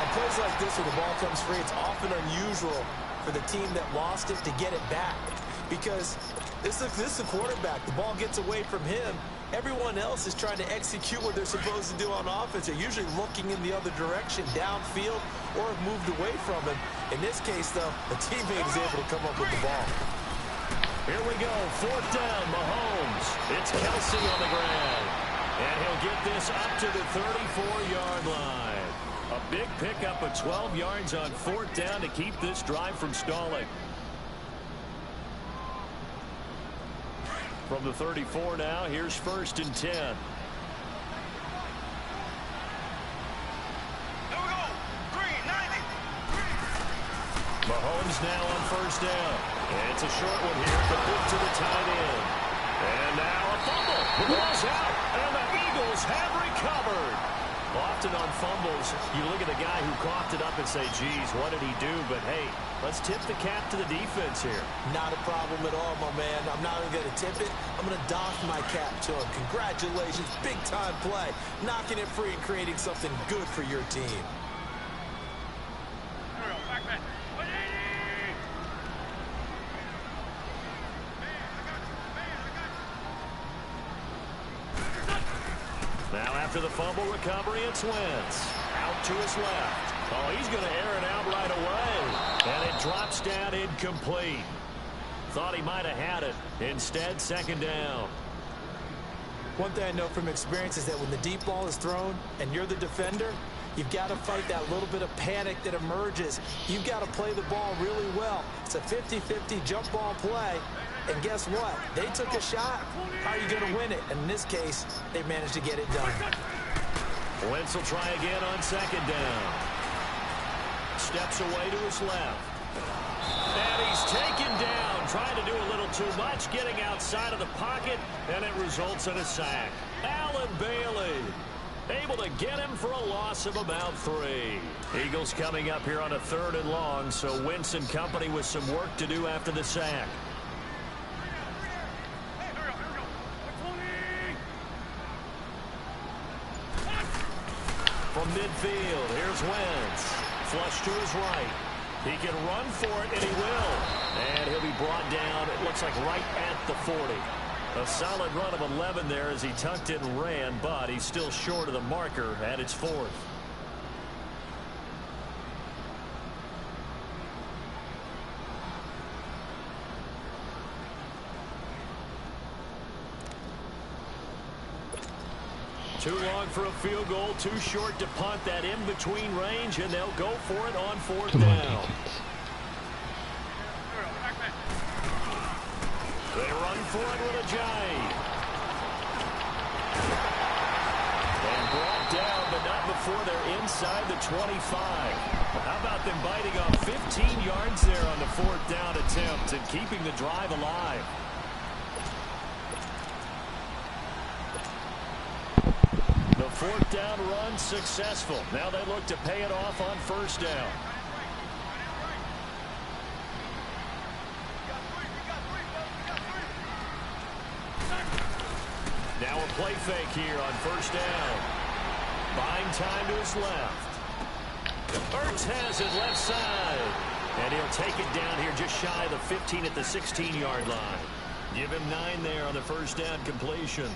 On plays like this where the ball comes free, it's often unusual for the team that lost it to get it back. Because this is a quarterback. The ball gets away from him. Everyone else is trying to execute what they're supposed to do on offense. They're usually looking in the other direction, downfield, or have moved away from him. In this case, though, a teammate is able to come up with the ball. Here we go. 4th down, Mahomes. It's Kelsey on the ground. And he'll get this up to the 34-yard line. A big pickup of 12 yards on 4th down to keep this drive from stalling. From the 34 now, here's 1st and 10. Mahomes now on 1st down. And it's a short one here, but good to the tight end. And now a fumble. The ball's out, and the Eagles have recovered. Often on fumbles, you look at the guy who coughed it up and say, geez, what did he do? But, hey, let's tip the cap to the defense here. Not a problem at all, my man. I'm not even going to tip it. I'm going to doff my cap to him. Congratulations, big-time play. Knocking it free and creating something good for your team. Now after the fumble recovery, it's Wentz. Out to his left. Oh, he's going to air it out right away. And it drops down incomplete. Thought he might have had it. Instead, 2nd down. One thing I know from experience is that when the deep ball is thrown and you're the defender, you've got to fight that little bit of panic that emerges. You've got to play the ball really well. It's a 50-50 jump ball play. And guess what? They took a shot. How are you going to win it? And in this case, they managed to get it done. Wentz will try again on 2nd down. Steps away to his left. And he's taken down, trying to do a little too much, getting outside of the pocket, and it results in a sack. Allen Bailey able to get him for a loss of about 3. Eagles coming up here on a 3rd and long, so Wentz and company with some work to do after the sack. From midfield, here's Wentz. Flush to his right. He can run for it, and he will. And he'll be brought down, it looks like right at the 40. A solid run of 11 there as he tucked it and ran, but he's still short of the marker at its 4th. Too long for a field goal, too short to punt. That in-between range, and they'll go for it on 4th down. They run for it with a giant. And brought down, but not before they're inside the 25. How about them biting off 15 yards there on the 4th down attempt and keeping the drive alive? The 4th down run successful. Now they look to pay it off on 1st down. Now a play fake here on 1st down. Buying time to his left. Ertz has it left side. And he'll take it down here just shy of the 15 at the 16-yard line. Give him 9 there on the 1st down completion.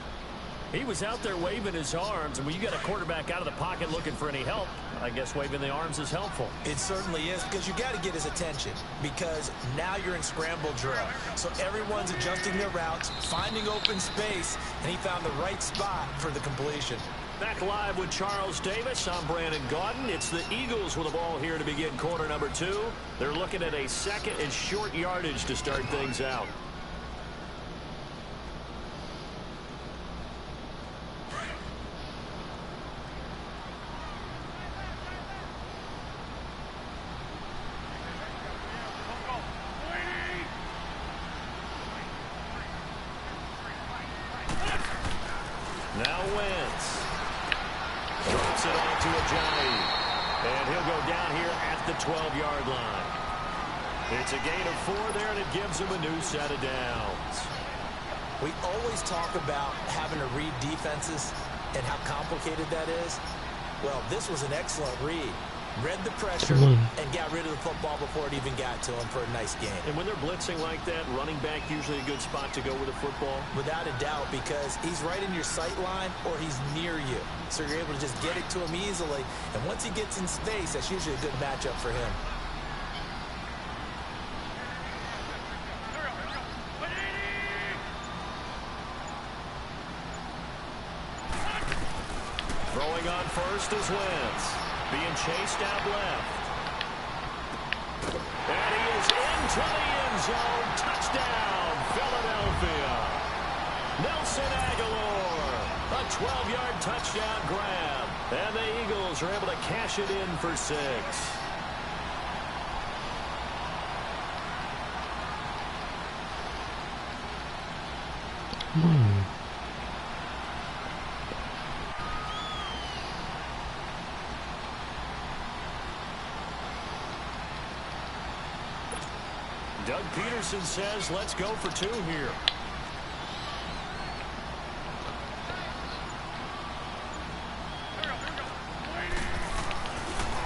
He was out there waving his arms, and when you get a quarterback out of the pocket looking for any help, I guess waving the arms is helpful. It certainly is, because you got to get his attention, because now you're in scramble drill. So everyone's adjusting their routes, finding open space, and he found the right spot for the completion. Back live with Charles Davis. I'm Brandon Gaudin. It's the Eagles with the ball here to begin quarter number 2. They're looking at a 2nd and short yardage to start things out. Now Wentz drops it onto a giant, and he'll go down here at the 12-yard line. It's a gain of 4 there, and it gives him a new set of downs. We always talk about having to read defenses and how complicated that is. Well, this was an excellent read. Read the pressure and got rid of the football before it even got to him for a nice game. And when they're blitzing like that, running back usually a good spot to go with the football? Without a doubt, because he's right in your sight line or he's near you. So you're able to just get it to him easily. And once he gets in space, that's usually a good matchup for him. Throwing on first is Wentz. Being chased out left. And he is into the end zone. Touchdown, Philadelphia. Nelson Aguilar. A 12-yard touchdown grab. And the Eagles are able to cash it in for 6. Doug Peterson says, let's go for 2 here.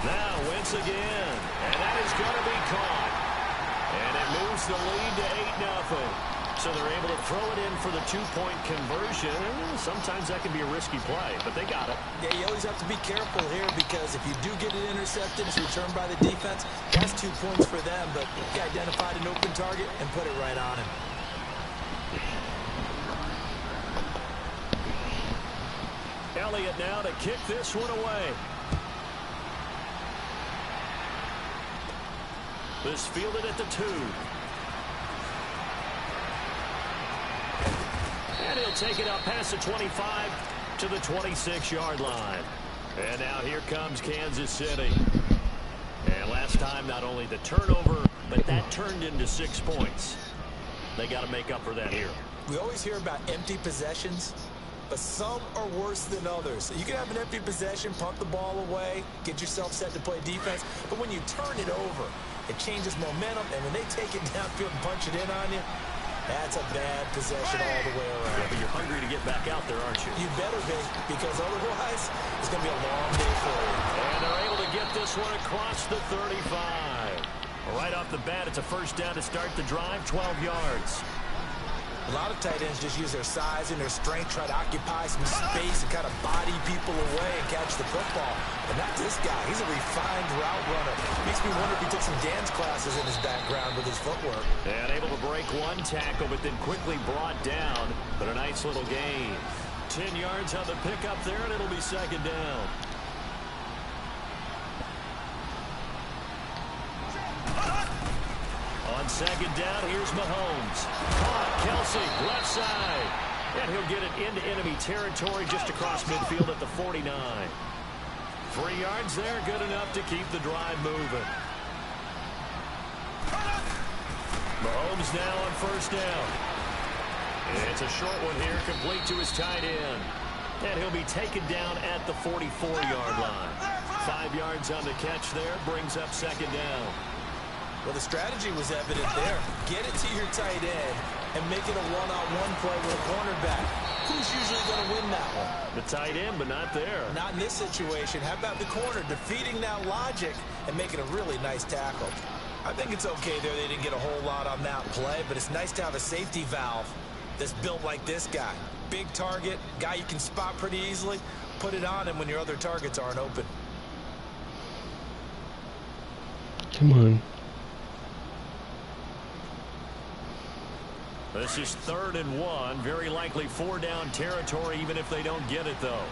Now Wentz again. And that is going to be caught. And it moves the lead to 8-0. So they're able to throw it in for the 2-point conversion. Sometimes that can be a risky play, but they got it. Yeah, you always have to be careful here because if you do get it intercepted, it's returned by the defense. That's 2 points for them, but he identified an open target and put it right on him. Elliott now to kick this one away. This fielded at the 2. And he'll take it up past the 25 to the 26-yard line. And now here comes Kansas City. And last time, not only the turnover, but that turned into 6 points. They got to make up for that here. We always hear about empty possessions, but some are worse than others. You can have an empty possession, punt the ball away, get yourself set to play defense, but when you turn it over, it changes momentum, and when they take it downfield and punch it in on you, that's a bad possession all the way around. Yeah, but you're hungry to get back out there, aren't you? You better be, because otherwise, it's going to be a long day for you. And they're able to get this one across the 35. Right off the bat, it's a first down to start the drive, 12 yards. A lot of tight ends just use their size and their strength, try to occupy some space and kind of body people away and catch the football. But not this guy. He's a refined route runner. Makes me wonder if he took some dance classes in his background with his footwork. And able to break one tackle, but then quickly brought down. But a nice little gain. 10 yards on the pickup there, and it'll be second down. On second down, here's Mahomes. Caught, Kelsey, left side. And he'll get it into enemy territory just across midfield at the 49. 3 yards there, good enough to keep the drive moving. Mahomes now on first down. It's a short one here, complete to his tight end. And he'll be taken down at the 44-yard line. 5 yards on the catch there, brings up second down. Well, the strategy was evident there. Get it to your tight end and make it a one-on-one play with a cornerback. Who's usually going to win that one? The tight end, but not there. Not in this situation. How about the corner defeating that logic and making a really nice tackle? I think it's okay there. They didn't get a whole lot on that play, but it's nice to have a safety valve that's built like this guy. Big target, guy you can spot pretty easily. Put it on him when your other targets aren't open. Come on. This is 3rd and 1. Very likely 4-down territory, even if they don't get it, though.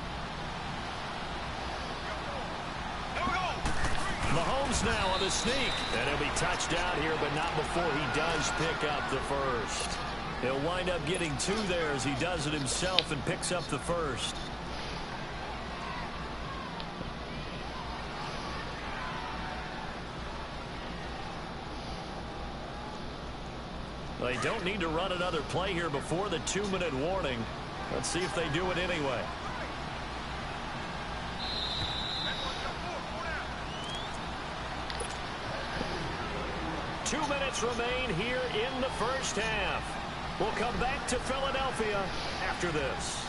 Mahomes now on the sneak. And he'll be touched down here, but not before he does pick up the first. He'll wind up getting 2 there as he does it himself and picks up the first. They don't need to run another play here before the 2-minute warning. Let's see if they do it anyway. Two minutes remain here in the first half. We'll come back to Philadelphia after this.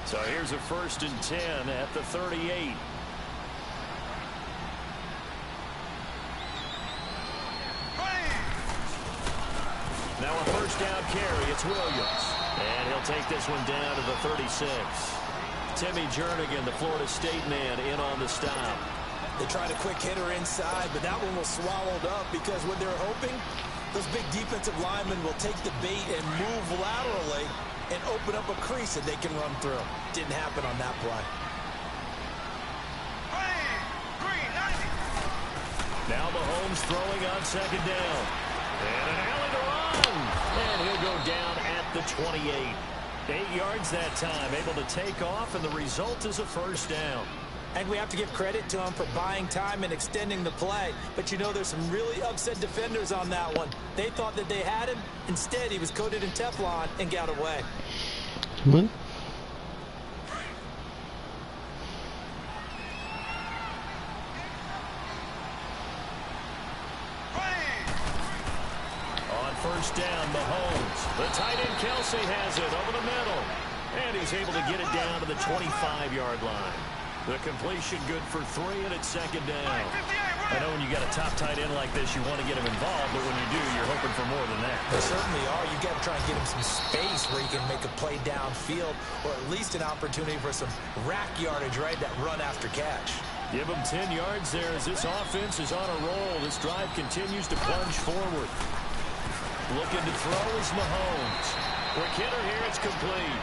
So here's a 1st and 10 at the 38. Now a 1st down carry. It's Williams. And he'll take this one down to the 36. Timmy Jernigan, the Florida State man, in on the stop. They tried a quick hitter inside, but that one was swallowed up because what they're hoping, those big defensive linemen will take the bait and move laterally and open up a crease that they can run through. Didn't happen on that play. Now Mahomes throwing on 2nd down. And an alley to run. And he'll go down at the 28. 8 yards that time, able to take off, and the result is a 1st down. And we have to give credit to him for buying time and extending the play. But, you know, there's some really upset defenders on that one. They thought that they had him. Instead, he was coated in Teflon and got away. Come on. On 1st down, Mahomes. The tight end, Kelsey, has it over the middle. And he's able to get it down to the 25-yard line. The completion good for 3, and it's 2nd down. I know when you got a top tight end like this, you want to get him involved, but when you do, you're hoping for more than that. They certainly are. You got to try and get him some space where he can make a play downfield, or at least an opportunity for some rack yardage, right? That run after catch. Give him 10 yards there as this offense is on a roll. This drive continues to plunge forward. Looking to throw is Mahomes. Quick hitter here, it's complete.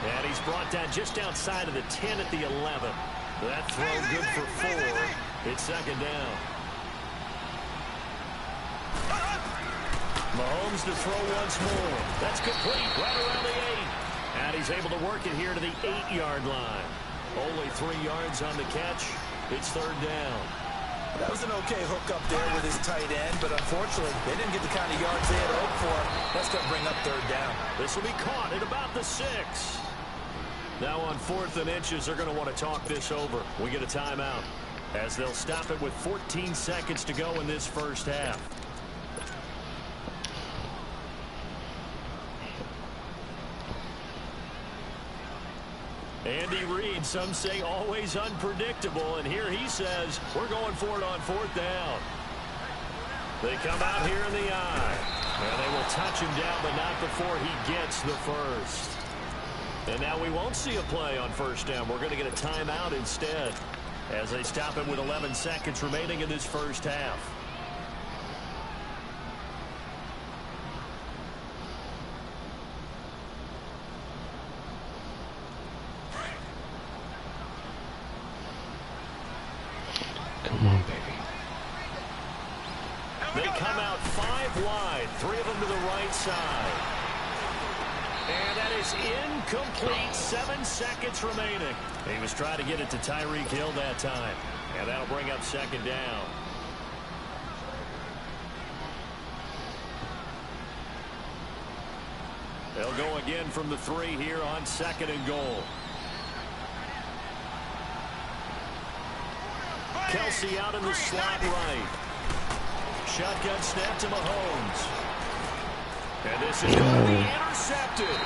And he's brought down just outside of the 10 at the 11. That throw good for 4. It's 2nd down. Mahomes to throw once more. That's complete right around the 8. And he's able to work it here to the 8-yard line. Only 3 yards on the catch. It's 3rd down. That was an okay hook up there with his tight end, but unfortunately, they didn't get the kind of yards they had hoped for. That's going to bring up 3rd down. This will be caught at about the 6. Now on 4th and inches, they're going to want to talk this over. We get a timeout as they'll stop it with 14 seconds to go in this 1st half. Andy Reid, some say always unpredictable, and here he says we're going for it on 4th down. They come out here in the eye, and they will touch him down, but not before he gets the 1st. And now we won't see a play on 1st down. We're going to get a timeout instead as they stop it with 11 seconds remaining in this 1st half. Come on, baby. They come out 5 wide, 3 of them to the right side. And that is incomplete. 7 seconds remaining. He was trying to get it to Tyreek Hill that time. And that'll bring up 2nd down. They'll go again from the 3 here on 2nd and goal. Kelsey out in the slot right. Shotgun snap to Mahomes. And this is going to be intercepted.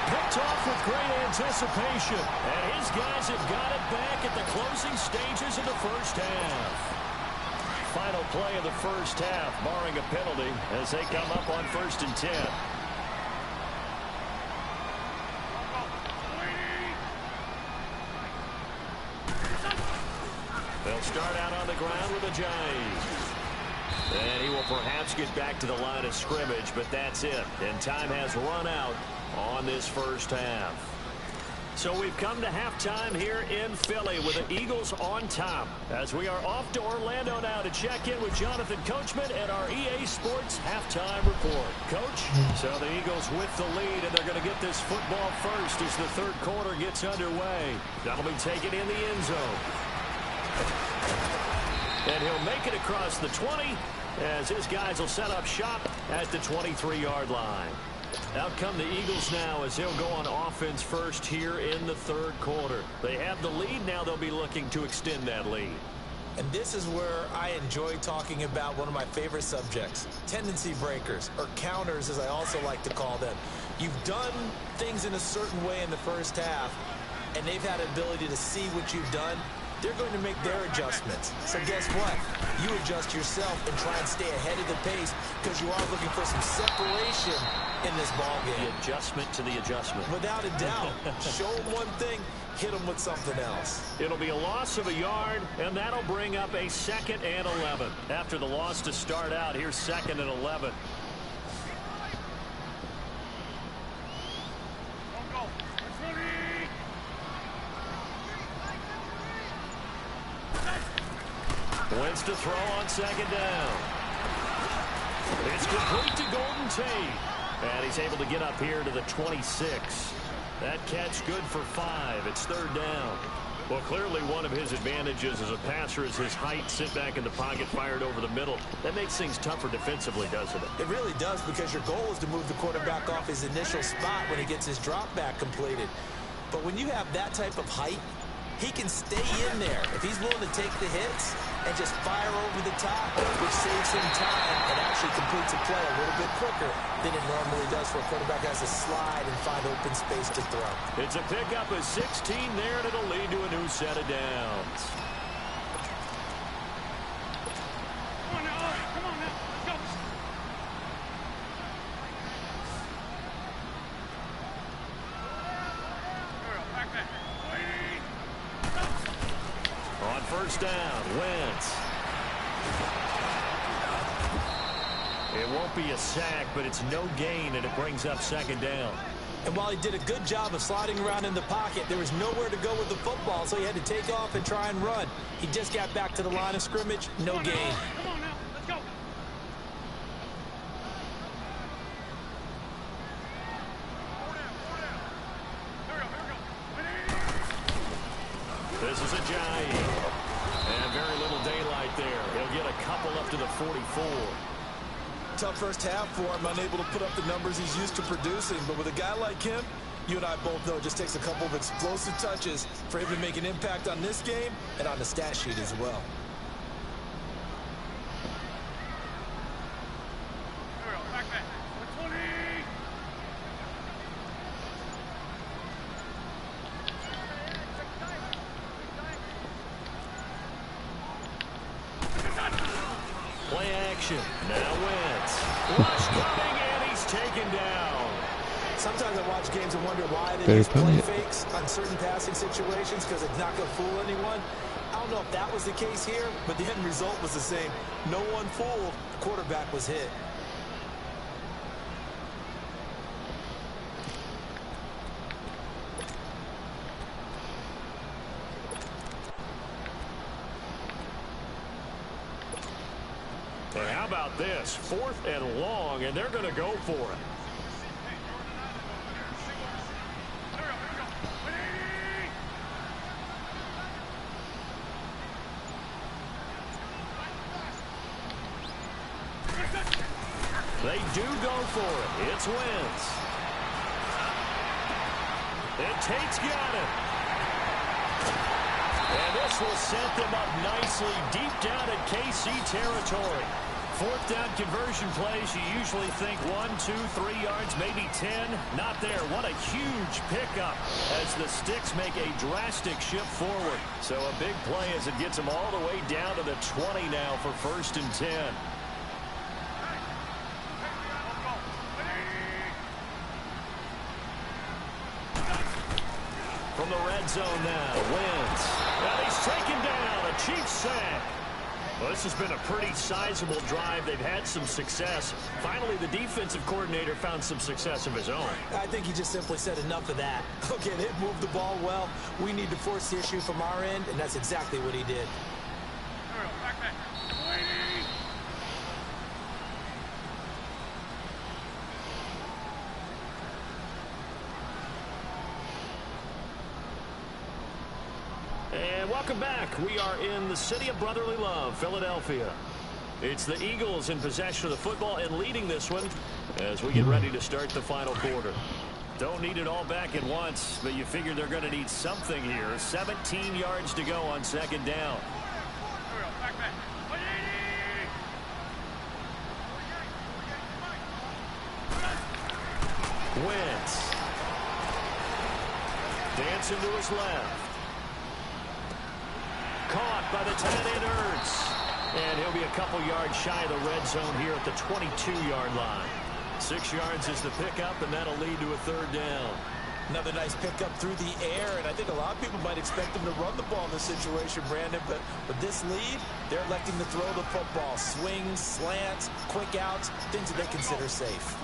Picked off with great anticipation. And his guys have got it back at the closing stages of the 1st half. Final play of the 1st half, barring a penalty, as they come up on 1st and 10. They'll start out on the ground with a jive. And he will perhaps get back to the line of scrimmage, but that's it. And time has run out on this 1st half. So we've come to halftime here in Philly with the Eagles on top. As we are off to Orlando now to check in with Jonathan Coachman and our EA Sports halftime report. Coach, so the Eagles with the lead, and they're going to get this football first as the 3rd quarter gets underway. That'll be taken in the end zone. And he'll make it across the 20 as his guys will set up shop at the 23-yard line. Out come the Eagles now as they'll go on offense first here in the third quarter. They have the lead. Now they'll be looking to extend that lead. And this is where I enjoy talking about one of my favorite subjects, tendency breakers, or counters as I also like to call them. You've done things in a certain way in the first half, and they've had an ability to see what you've done. They're going to make their adjustments. So guess what? You adjust yourself and try and stay ahead of the pace because you are looking for some separation in this ball game. The adjustment to the adjustment. Without a doubt. Show them one thing, hit them with something else. It'll be a loss of a yard, and that'll bring up a 2nd and 11. After the loss to start out, here's 2nd and 11. Wentz to throw on 2nd down. It's complete to Golden Tate. And he's able to get up here to the 26. That catch good for 5. It's 3rd down. Well, clearly one of his advantages as a passer is his height, sit back in the pocket, fired over the middle. That makes things tougher defensively, doesn't it? It really does, because your goal is to move the quarterback off his initial spot when he gets his drop back completed. But when you have that type of height, he can stay in there if he's willing to take the hits and just fire over the top, which saves him time and actually completes a play a little bit quicker than it normally does for a quarterback who has to slide and find open space to throw. It's a pickup of 16 there, and it'll lead to a new set of downs. Come on now, let's go. On 1st down, Wentz. It won't be a sack, but it's no gain, and it brings up 2nd down. And while he did a good job of sliding around in the pocket, there was nowhere to go with the football, so he had to take off and try and run. He just got back to the line of scrimmage, no gain. Come on now, let's go. This is a giant. And very little daylight there. He'll get a couple up to the 44. Tough first half for him, unable to put up the numbers he's used to producing. But with a guy like him, you and I both know it just takes a couple of explosive touches for him to make an impact on this game and on the stat sheet as well. Play action. Now Wentz. Rush coming, and he's taken down. Sometimes I watch games and wonder why they Better use play it. fakes on certain passing situations because it's not going to fool anyone. I don't know if that was the case here, but the end result was the same. No one fooled. The quarterback was hit. And how about this? 4th and long, and they're going to go for it. They do go for it. It's Wentz. And Tate's got it. And this will set them up nicely deep down in KC territory. 4th down conversion plays, you usually think 1, 2, 3 yards, maybe 10. Not there. What a huge pickup as the Sticks make a drastic shift forward. So a big play as it gets them all the way down to the 20 now for 1st and 10. From the red zone now, Wentz. And he's taken down. A Chiefs sack. Well, this has been a pretty sizable drive. They've had some success. Finally, the defensive coordinator found some success of his own. I think he just simply said enough of that. Okay, they've moved the ball well. We need to force the issue from our end, and that's exactly what he did. And welcome back. We are in the city of brotherly love, Philadelphia. It's the Eagles in possession of the football and leading this one as we get ready to start the final quarter. Don't need it all back at once, but you figure they're going to need something here. 17 yards to go on second down. Wentz. Dancing to his left. Caught by the tight end Ertz. And he'll be a couple yards shy of the red zone here at the 22-yard line. 6 yards is the pickup, and that'll lead to a third down. Another nice pickup through the air, and I think a lot of people might expect them to run the ball in this situation, Brandon, but with this lead, they're electing to throw the football. Swings, slants, quick outs, things that they consider safe.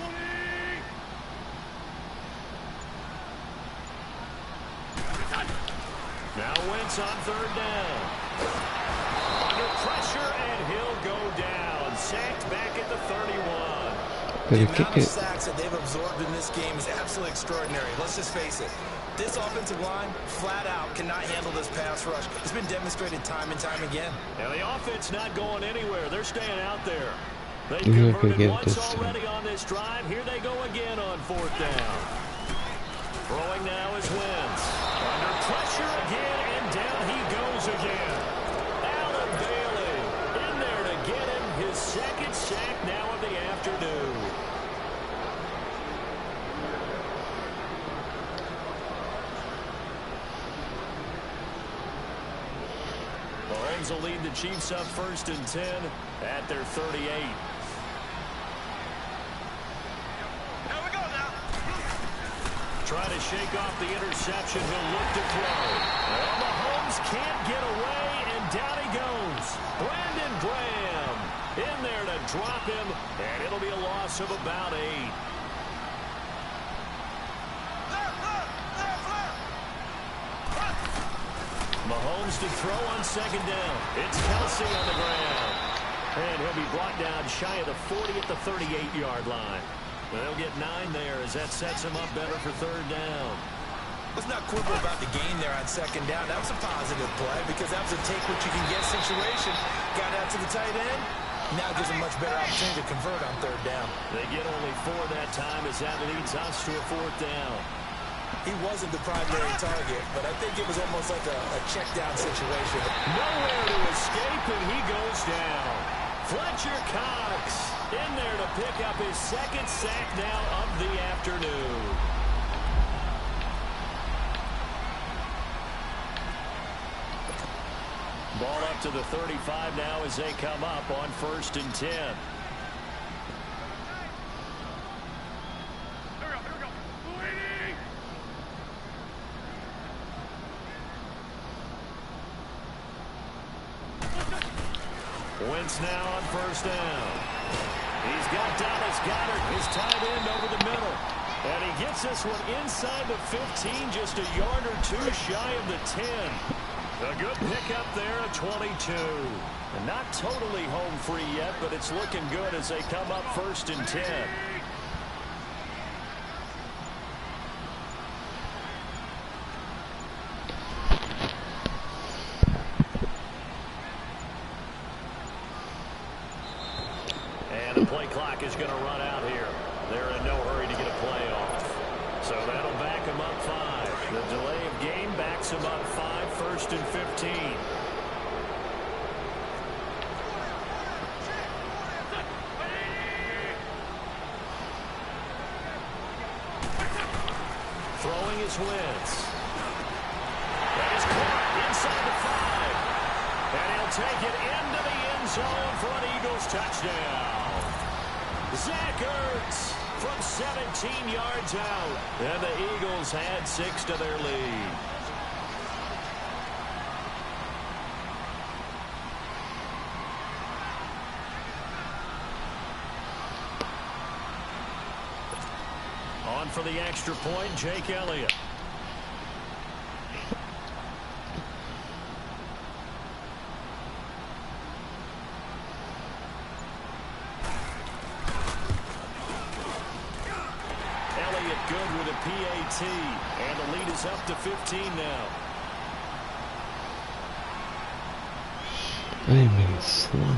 Now Wentz on third down. Under pressure, and he'll go down. Sacked back at the 31. The amount of sacks that they've absorbed in this game is absolutely extraordinary. Let's just face it. This offensive line, flat out, cannot handle this pass rush. It's been demonstrated time and time again. Now the offense not going anywhere. They're staying out there. They converted once already on this drive. Here they go again on fourth down. Throwing now is Wentz. Under pressure again, and down he goes again. Allen Bailey in there to get him his second sack now of the afternoon. Mahomes will lead the Chiefs up 1st and 10 at their 38. Try to shake off the interception. He'll look to throw. Well, Mahomes can't get away, and down he goes. Brandon Graham in there to drop him, and it'll be a loss of about 8. Mahomes to throw on second down. It's Kelsey on the ground. And he'll be brought down shy of the 40 at the 38-yard line. They'll get 9 there as that sets him up better for third down. Let's not quibble about the gain there on second down. That was a positive play because that was a take-what-you-can-get situation. Got out to the tight end. Now gives him much better opportunity to convert on third down. They get only 4 that time as that leads us to a fourth down. He wasn't the primary target, but I think it was almost like a check-down situation. Nowhere to escape, and he goes down. Fletcher Cox in there to pick up his second sack now of the afternoon. Ball up to the 35 now as they come up on 1st and 10. Wentz now on 1st down. He's got Dallas Goedert, his tight end, over the middle. And he gets this one inside the 15, just a yard or 2 shy of the 10. A good pickup there at 22. And not totally home free yet, but it's looking good as they come up 1st and 10. And the play clock is going to run out here. They're in no hurry to get a play off. So that'll back them up 5. The delay of game backs them up 5, 1st and 15. Throwing is Wentz. That is caught inside the 5. And he'll take it into the end zone for an Eagles touchdown. Zach Ertz from 17 yards out. And the Eagles had 6 to their lead. On for the extra point, Jake Elliott. Good with a PAT, and the lead is up to 15 now. I mean, slow.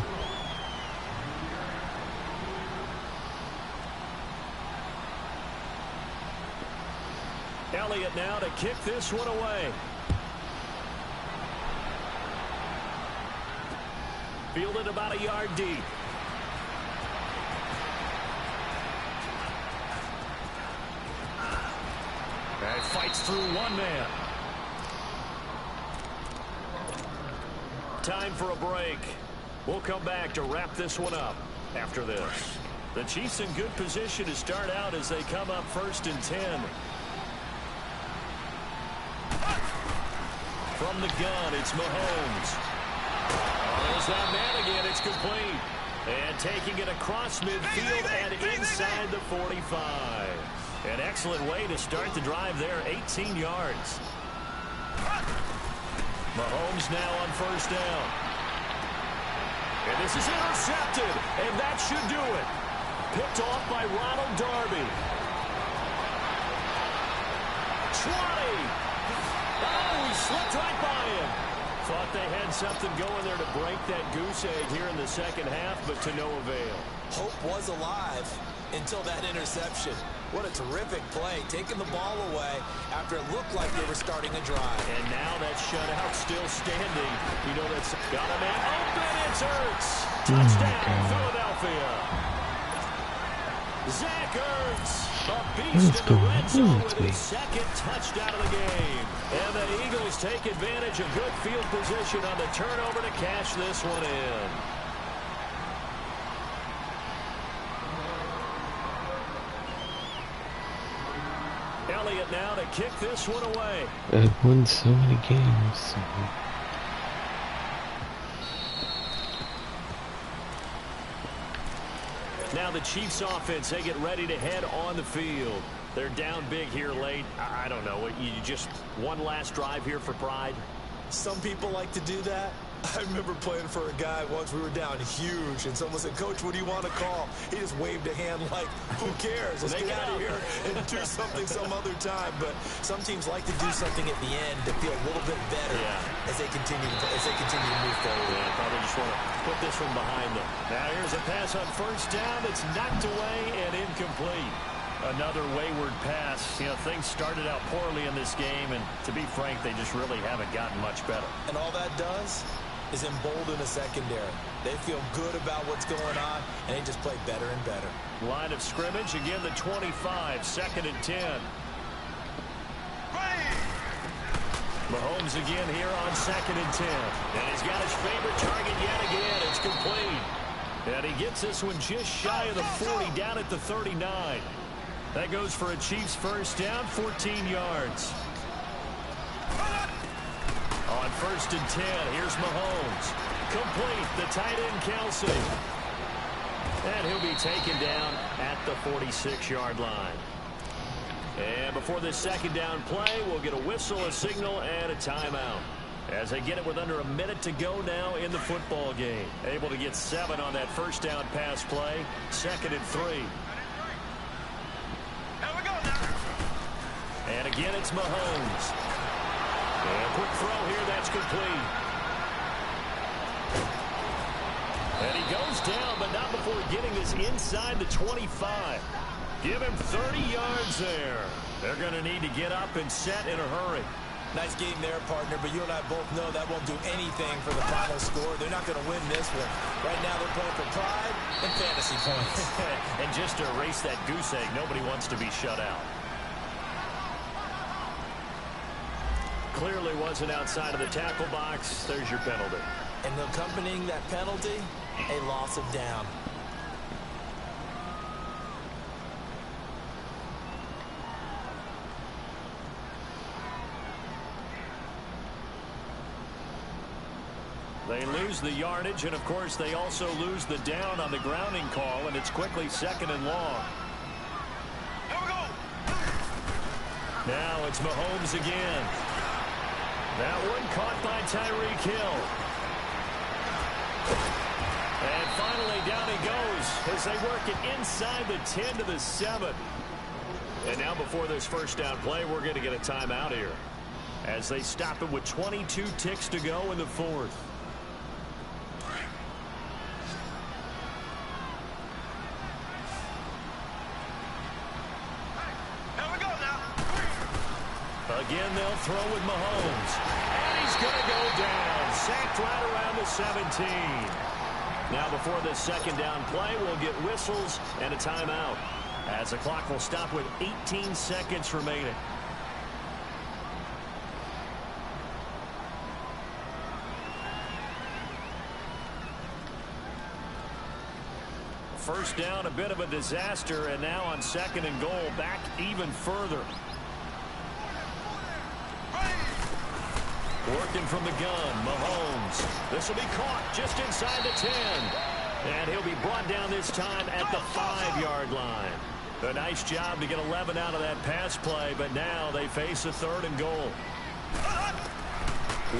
Elliott now to kick this one away. Fielded about a yard deep. And fights through one man. Time for a break. We'll come back to wrap this one up after this. The Chiefs in good position to start out as they come up 1st and 10. From the gun, it's Mahomes. Oh, there's that man again. It's complete. And taking it across midfield and inside the 45. An excellent way to start the drive there, 18 yards. Mahomes now on 1st down. And this is intercepted, and that should do it. Picked off by Ronald Darby. 20. Oh, he slipped right by him. Thought they had something going there to break that goose egg here in the second half, but to no avail. Hope was alive until that interception. What a terrific play, taking the ball away after it looked like they were starting a drive. And now that shutout still standing. You know that's got a man open. It's Ertz. Touchdown, Philadelphia. Zach Ertz, a beast in the red zone with his second touchdown of the game. And the Eagles take advantage of good field position on the turnover to cash this one in. Elliott now to kick this one away. I've won so many games. Now the Chiefs offense, they get ready to head on the field. They're down big here late. I don't know. You just one last drive here for pride? Some people like to do that. I remember playing for a guy once. We were down huge, and someone said, "Coach, what do you want to call?" He just waved a hand like, "Who cares? Let's get out of here and do something some other time." But some teams like to do something at the end to feel a little bit better as they continue to move forward. Yeah, probably just want to put this one behind them. Now here's a pass on 1st down that's knocked away and incomplete. Another wayward pass. You know, things started out poorly in this game, and to be frank, they just really haven't gotten much better. And all that does is embolden a secondary. They feel good about what's going on, and they just play better and better. Line of scrimmage, again the 25, 2nd and 10. Mahomes again here on 2nd and 10. And he's got his favorite target yet again. It's complete. And he gets this one just shy of the 40, down at the 39. That goes for a Chiefs 1st down, 14 yards. On 1st and 10, here's Mahomes. Complete, the tight end Kelsey. And he'll be taken down at the 46-yard line. And before this 2nd down play, we'll get a whistle, a signal, and a timeout. As they get it with under a minute to go now in the football game. Able to get 7 on that 1st down pass play. 2nd and 3. And again, it's Mahomes. And a quick throw here, that's complete. And he goes down, but not before getting this inside the 25. Give him 30 yards there. They're going to need to get up and set in a hurry. Nice game there, partner, but you and I both know that won't do anything for the final score. They're not going to win this one. Right now they're playing for pride and fantasy points. And just to erase that goose egg, nobody wants to be shut out. Clearly wasn't outside of the tackle box. There's your penalty. And accompanying that penalty, a loss of down. They lose the yardage, and of course they also lose the down on the grounding call, and it's quickly 2nd and long. Now it's Mahomes again. That one caught by Tyreek Hill. And finally down he goes as they work it inside the 10 to the 7. And now before this 1st down play, we're going to get a timeout here as they stop it with 22 ticks to go in the 4th. again, they'll throw with Mahomes. And he's going to go down. Sacked right around the 17. Now before this second down play, we'll get whistles and a timeout, as the clock will stop with 18 seconds remaining. First down, a bit of a disaster, and now on second and goal, back even further. Working from the gun, Mahomes. This will be caught just inside the 10. And he'll be brought down this time at the 5-yard line. A nice job to get 11 out of that pass play, but now they face a third and goal.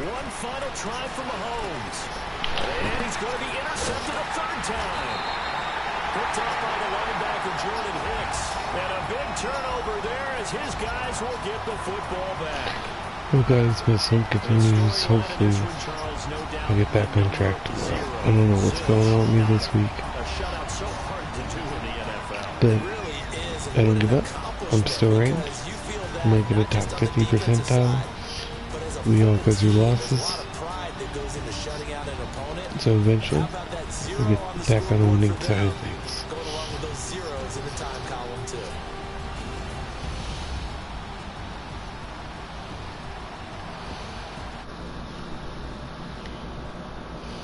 One final try for Mahomes. And he's going to be intercepted a third time. Picked off by the linebacker, Jordan Hicks. And a big turnover there as his guys will get the football back. Well guys, my slump continues. Hopefully I get back on track tomorrow. I don't know what's going on with me this week, but I don't give up. I'm still ranked. I might get a top 50 percentile. We all go through losses, so eventually we get back on the winning side of things.